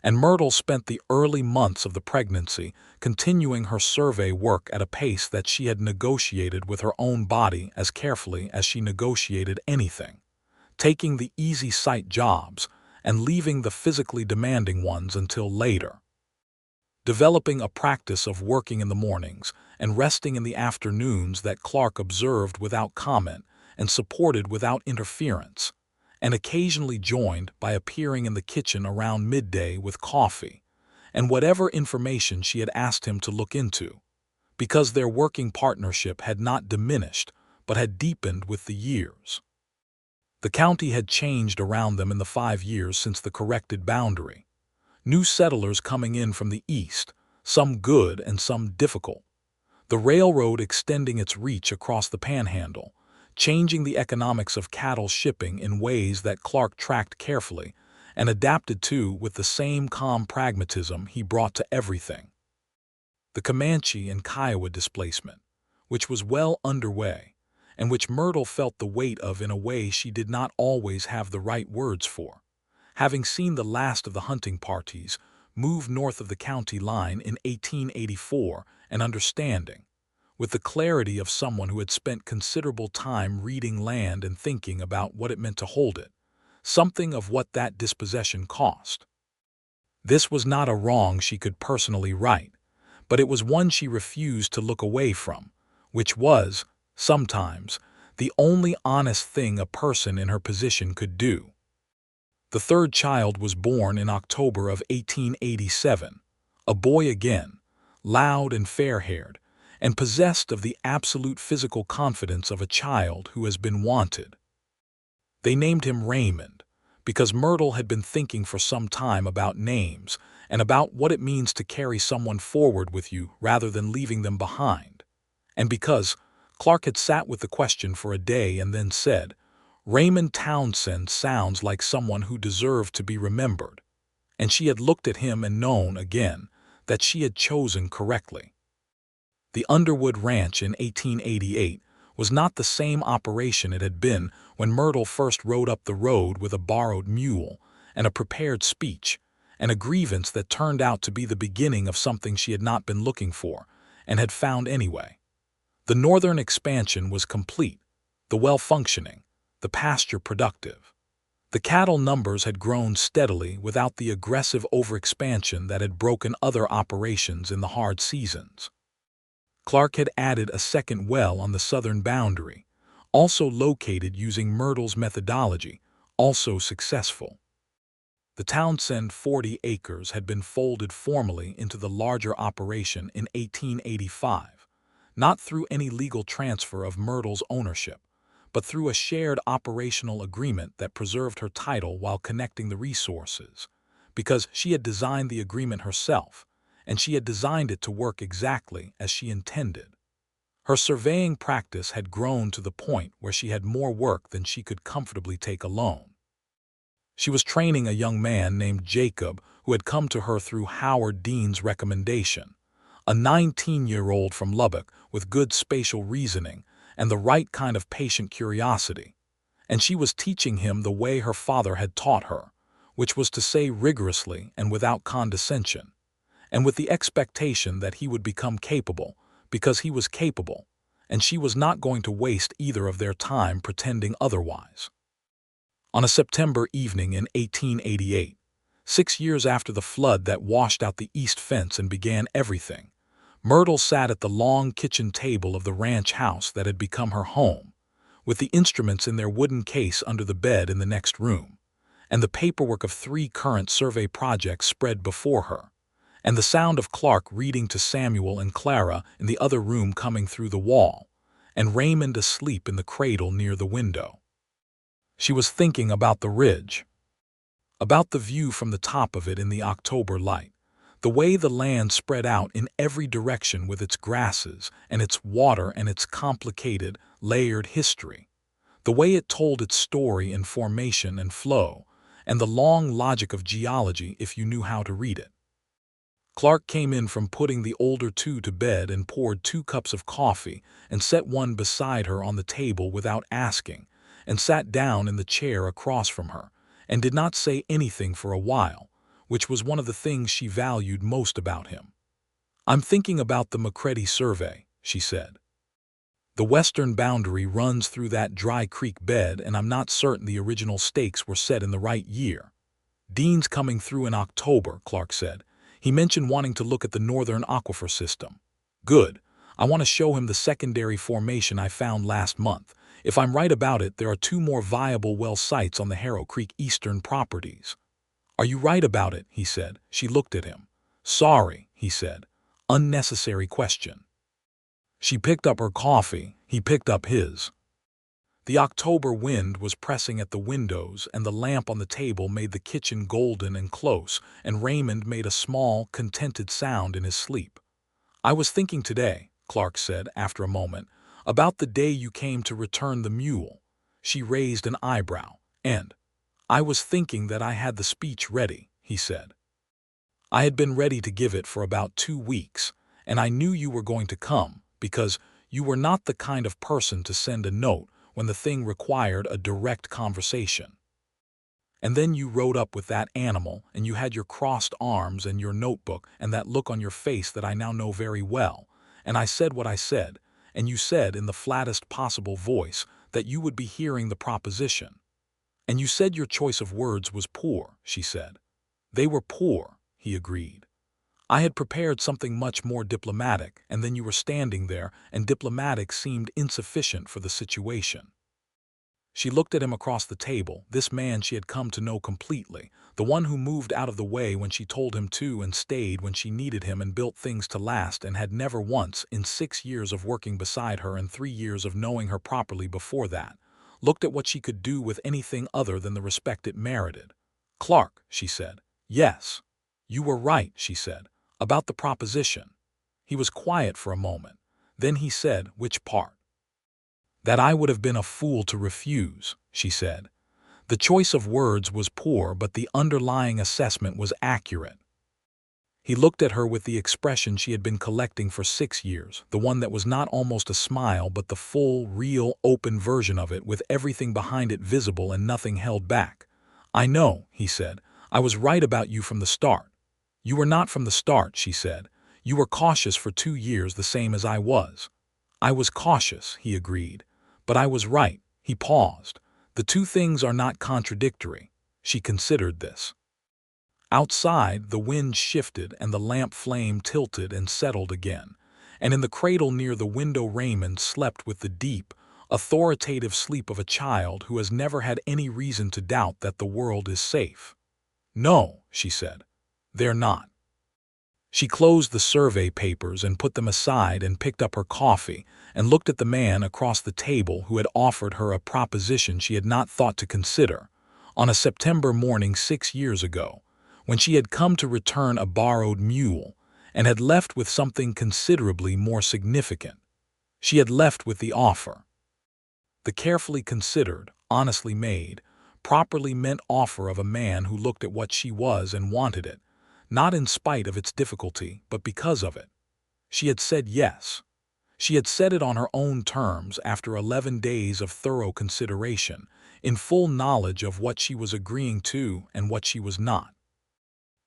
A: and Myrtle spent the early months of the pregnancy continuing her survey work at a pace that she had negotiated with her own body as carefully as she negotiated anything, taking the easy sight jobs and leaving the physically demanding ones until later. Developing a practice of working in the mornings and resting in the afternoons that Clark observed without comment and supported without interference, and occasionally joined by appearing in the kitchen around midday with coffee and whatever information she had asked him to look into, because their working partnership had not diminished but had deepened with the years. The county had changed around them in the 5 years since the corrected boundary. New settlers coming in from the east, some good and some difficult. The railroad extending its reach across the panhandle, changing the economics of cattle shipping in ways that Clark tracked carefully and adapted to with the same calm pragmatism he brought to everything. The Comanche and Kiowa displacement, which was well underway, and which Myrtle felt the weight of in a way she did not always have the right words for, having seen the last of the hunting parties move north of the county line in 1884 and understanding, with the clarity of someone who had spent considerable time reading land and thinking about what it meant to hold it, something of what that dispossession cost. This was not a wrong she could personally right, but it was one she refused to look away from, which was, sometimes, the only honest thing a person in her position could do. The third child was born in October of 1887, a boy again, loud and fair-haired, and possessed of the absolute physical confidence of a child who has been wanted. They named him Raymond, because Myrtle had been thinking for some time about names and about what it means to carry someone forward with you rather than leaving them behind, and because Clark had sat with the question for a day and then said, Raymond Townsend sounds like someone who deserved to be remembered, and she had looked at him and known again that she had chosen correctly. The Underwood Ranch in 1888 was not the same operation it had been when Myrtle first rode up the road with a borrowed mule and a prepared speech, and a grievance that turned out to be the beginning of something she had not been looking for and had found anyway. The northern expansion was complete, the well functioning, the pasture productive. The cattle numbers had grown steadily without the aggressive overexpansion that had broken other operations in the hard seasons. Clark had added a second well on the southern boundary, also located using Myrtle's methodology, also successful. The Townsend 40 acres had been folded formally into the larger operation in 1885, not through any legal transfer of Myrtle's ownership, but through a shared operational agreement that preserved her title while connecting the resources, because she had designed the agreement herself, and she had designed it to work exactly as she intended. Her surveying practice had grown to the point where she had more work than she could comfortably take alone. She was training a young man named Jacob who had come to her through Howard Dean's recommendation, a 19-year-old from Lubbock with good spatial reasoning and the right kind of patient curiosity. And she was teaching him the way her father had taught her, which was to say rigorously and without condescension, and with the expectation that he would become capable, because he was capable, and she was not going to waste either of their time pretending otherwise. On a September evening in 1888, 6 years after the flood that washed out the east fence and began everything, Myrtle sat at the long kitchen table of the ranch house that had become her home, with the instruments in their wooden case under the bed in the next room, and the paperwork of 3 current survey projects spread before her, and the sound of Clark reading to Samuel and Clara in the other room coming through the wall, and Raymond asleep in the cradle near the window. She was thinking about the ridge, about the view from the top of it in the October light, the way the land spread out in every direction with its grasses and its water and its complicated, layered history, the way it told its story in formation and flow, and the long logic of geology if you knew how to read it. Clark came in from putting the older 2 to bed and poured 2 cups of coffee and set one beside her on the table without asking, and sat down in the chair across from her, and did not say anything for a while, which was one of the things she valued most about him. "I'm thinking about the McCready survey," she said. "The western boundary runs through that dry creek bed, and I'm not certain the original stakes were set in the right year." "Dean's coming through in October," Clark said. "He mentioned wanting to look at the northern aquifer system." "Good. I want to show him the secondary formation I found last month. If I'm right about it, there are 2 more viable well sites on the Harrow Creek eastern properties." "Are you right about it?" he said. She looked at him. "Sorry," he said. "Unnecessary question." She picked up her coffee. He picked up his. The October wind was pressing at the windows, and the lamp on the table made the kitchen golden and close, and Raymond made a small, contented sound in his sleep. "I was thinking today," Clark said after a moment, "about the day you came to return the mule." She raised an eyebrow. "And I was thinking that I had the speech ready," he said. "I had been ready to give it for about 2 weeks, and I knew you were going to come, because you were not the kind of person to send a note when the thing required a direct conversation. And then you rode up with that animal, and you had your crossed arms and your notebook and that look on your face that I now know very well, and I said what I said, and you said in the flattest possible voice that you would be hearing the proposition. And you said your choice of words was poor," she said. "They were poor," he agreed. "I had prepared something much more diplomatic, and then you were standing there, and diplomatic seemed insufficient for the situation." She looked at him across the table, this man she had come to know completely, the one who moved out of the way when she told him to and stayed when she needed him and built things to last, and had never once, in 6 years of working beside her and 3 years of knowing her properly before that, looked at what she could do with anything other than the respect it merited. "Clark," she said. "Yes." "You were right," she said, "about the proposition." He was quiet for a moment. Then he said, "Which part?" "That I would have been a fool to refuse," she said. "The choice of words was poor, but the underlying assessment was accurate." He looked at her with the expression she had been collecting for 6 years, the one that was not almost a smile but the full, real, open version of it, with everything behind it visible and nothing held back. "I know," he said. "I was right about you from the start." "You were not from the start," she said. "You were cautious for 2 years, the same as I was." "I was cautious," he agreed. "But I was right." He paused. "The 2 things are not contradictory." She considered this. Outside, the wind shifted and the lamp flame tilted and settled again, and in the cradle near the window Raymond slept with the deep, authoritative sleep of a child who has never had any reason to doubt that the world is safe. "No," she said. "They're not." She closed the survey papers and put them aside and picked up her coffee and looked at the man across the table who had offered her a proposition she had not thought to consider, on a September morning 6 years ago, when she had come to return a borrowed mule and had left with something considerably more significant. She had left with the offer. The carefully considered, honestly made, properly meant offer of a man who looked at what she was and wanted it, not in spite of its difficulty, but because of it. She had said yes. She had said it on her own terms after 11 days of thorough consideration, in full knowledge of what she was agreeing to and what she was not.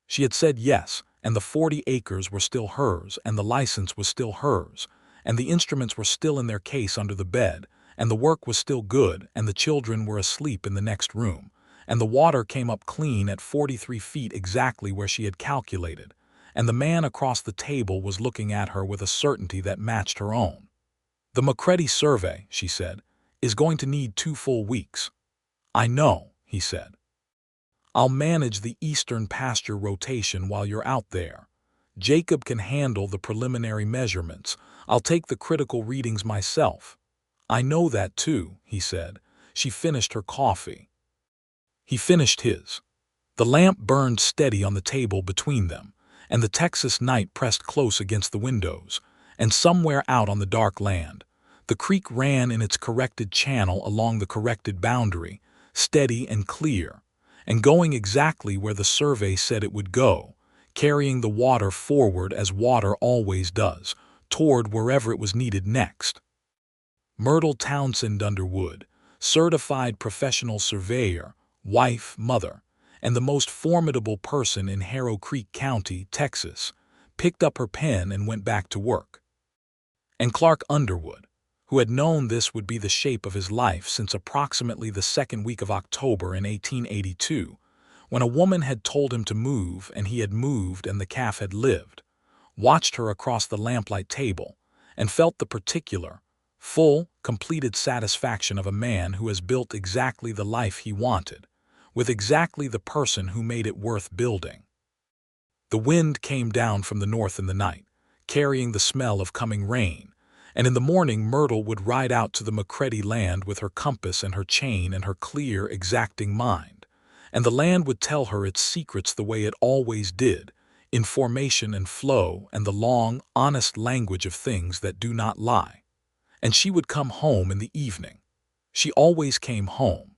A: She had said yes, and the 40 acres were still hers, and the license was still hers, and the instruments were still in their case under the bed, and the work was still good, and the children were asleep in the next room, and the water came up clean at 43 feet exactly where she had calculated, and the man across the table was looking at her with a certainty that matched her own. "The McCready survey," she said, "is going to need 2 full weeks." "I know," he said. "I'll manage the eastern pasture rotation while you're out there. Jacob can handle the preliminary measurements. I'll take the critical readings myself." "I know that too," he said. She finished her coffee. He finished his. The lamp burned steady on the table between them, and the Texas night pressed close against the windows, and somewhere out on the dark land, the creek ran in its corrected channel along the corrected boundary, steady and clear, and going exactly where the survey said it would go, carrying the water forward as water always does, toward wherever it was needed next. Myrtle Townsend Underwood, certified professional surveyor, wife, mother, and the most formidable person in Harrow Creek County, Texas, picked up her pen and went back to work. And Clark Underwood, who had known this would be the shape of his life since approximately the second week of October in 1882, when a woman had told him to move and he had moved and the calf had lived, watched her across the lamplight table and felt the particular, full, completed satisfaction of a man who has built exactly the life he wanted, with exactly the person who made it worth building. The wind came down from the north in the night, carrying the smell of coming rain, and in the morning Myrtle would ride out to the McCready land with her compass and her chain and her clear, exacting mind, and the land would tell her its secrets the way it always did, in formation and flow and the long, honest language of things that do not lie. And she would come home in the evening. She always came home,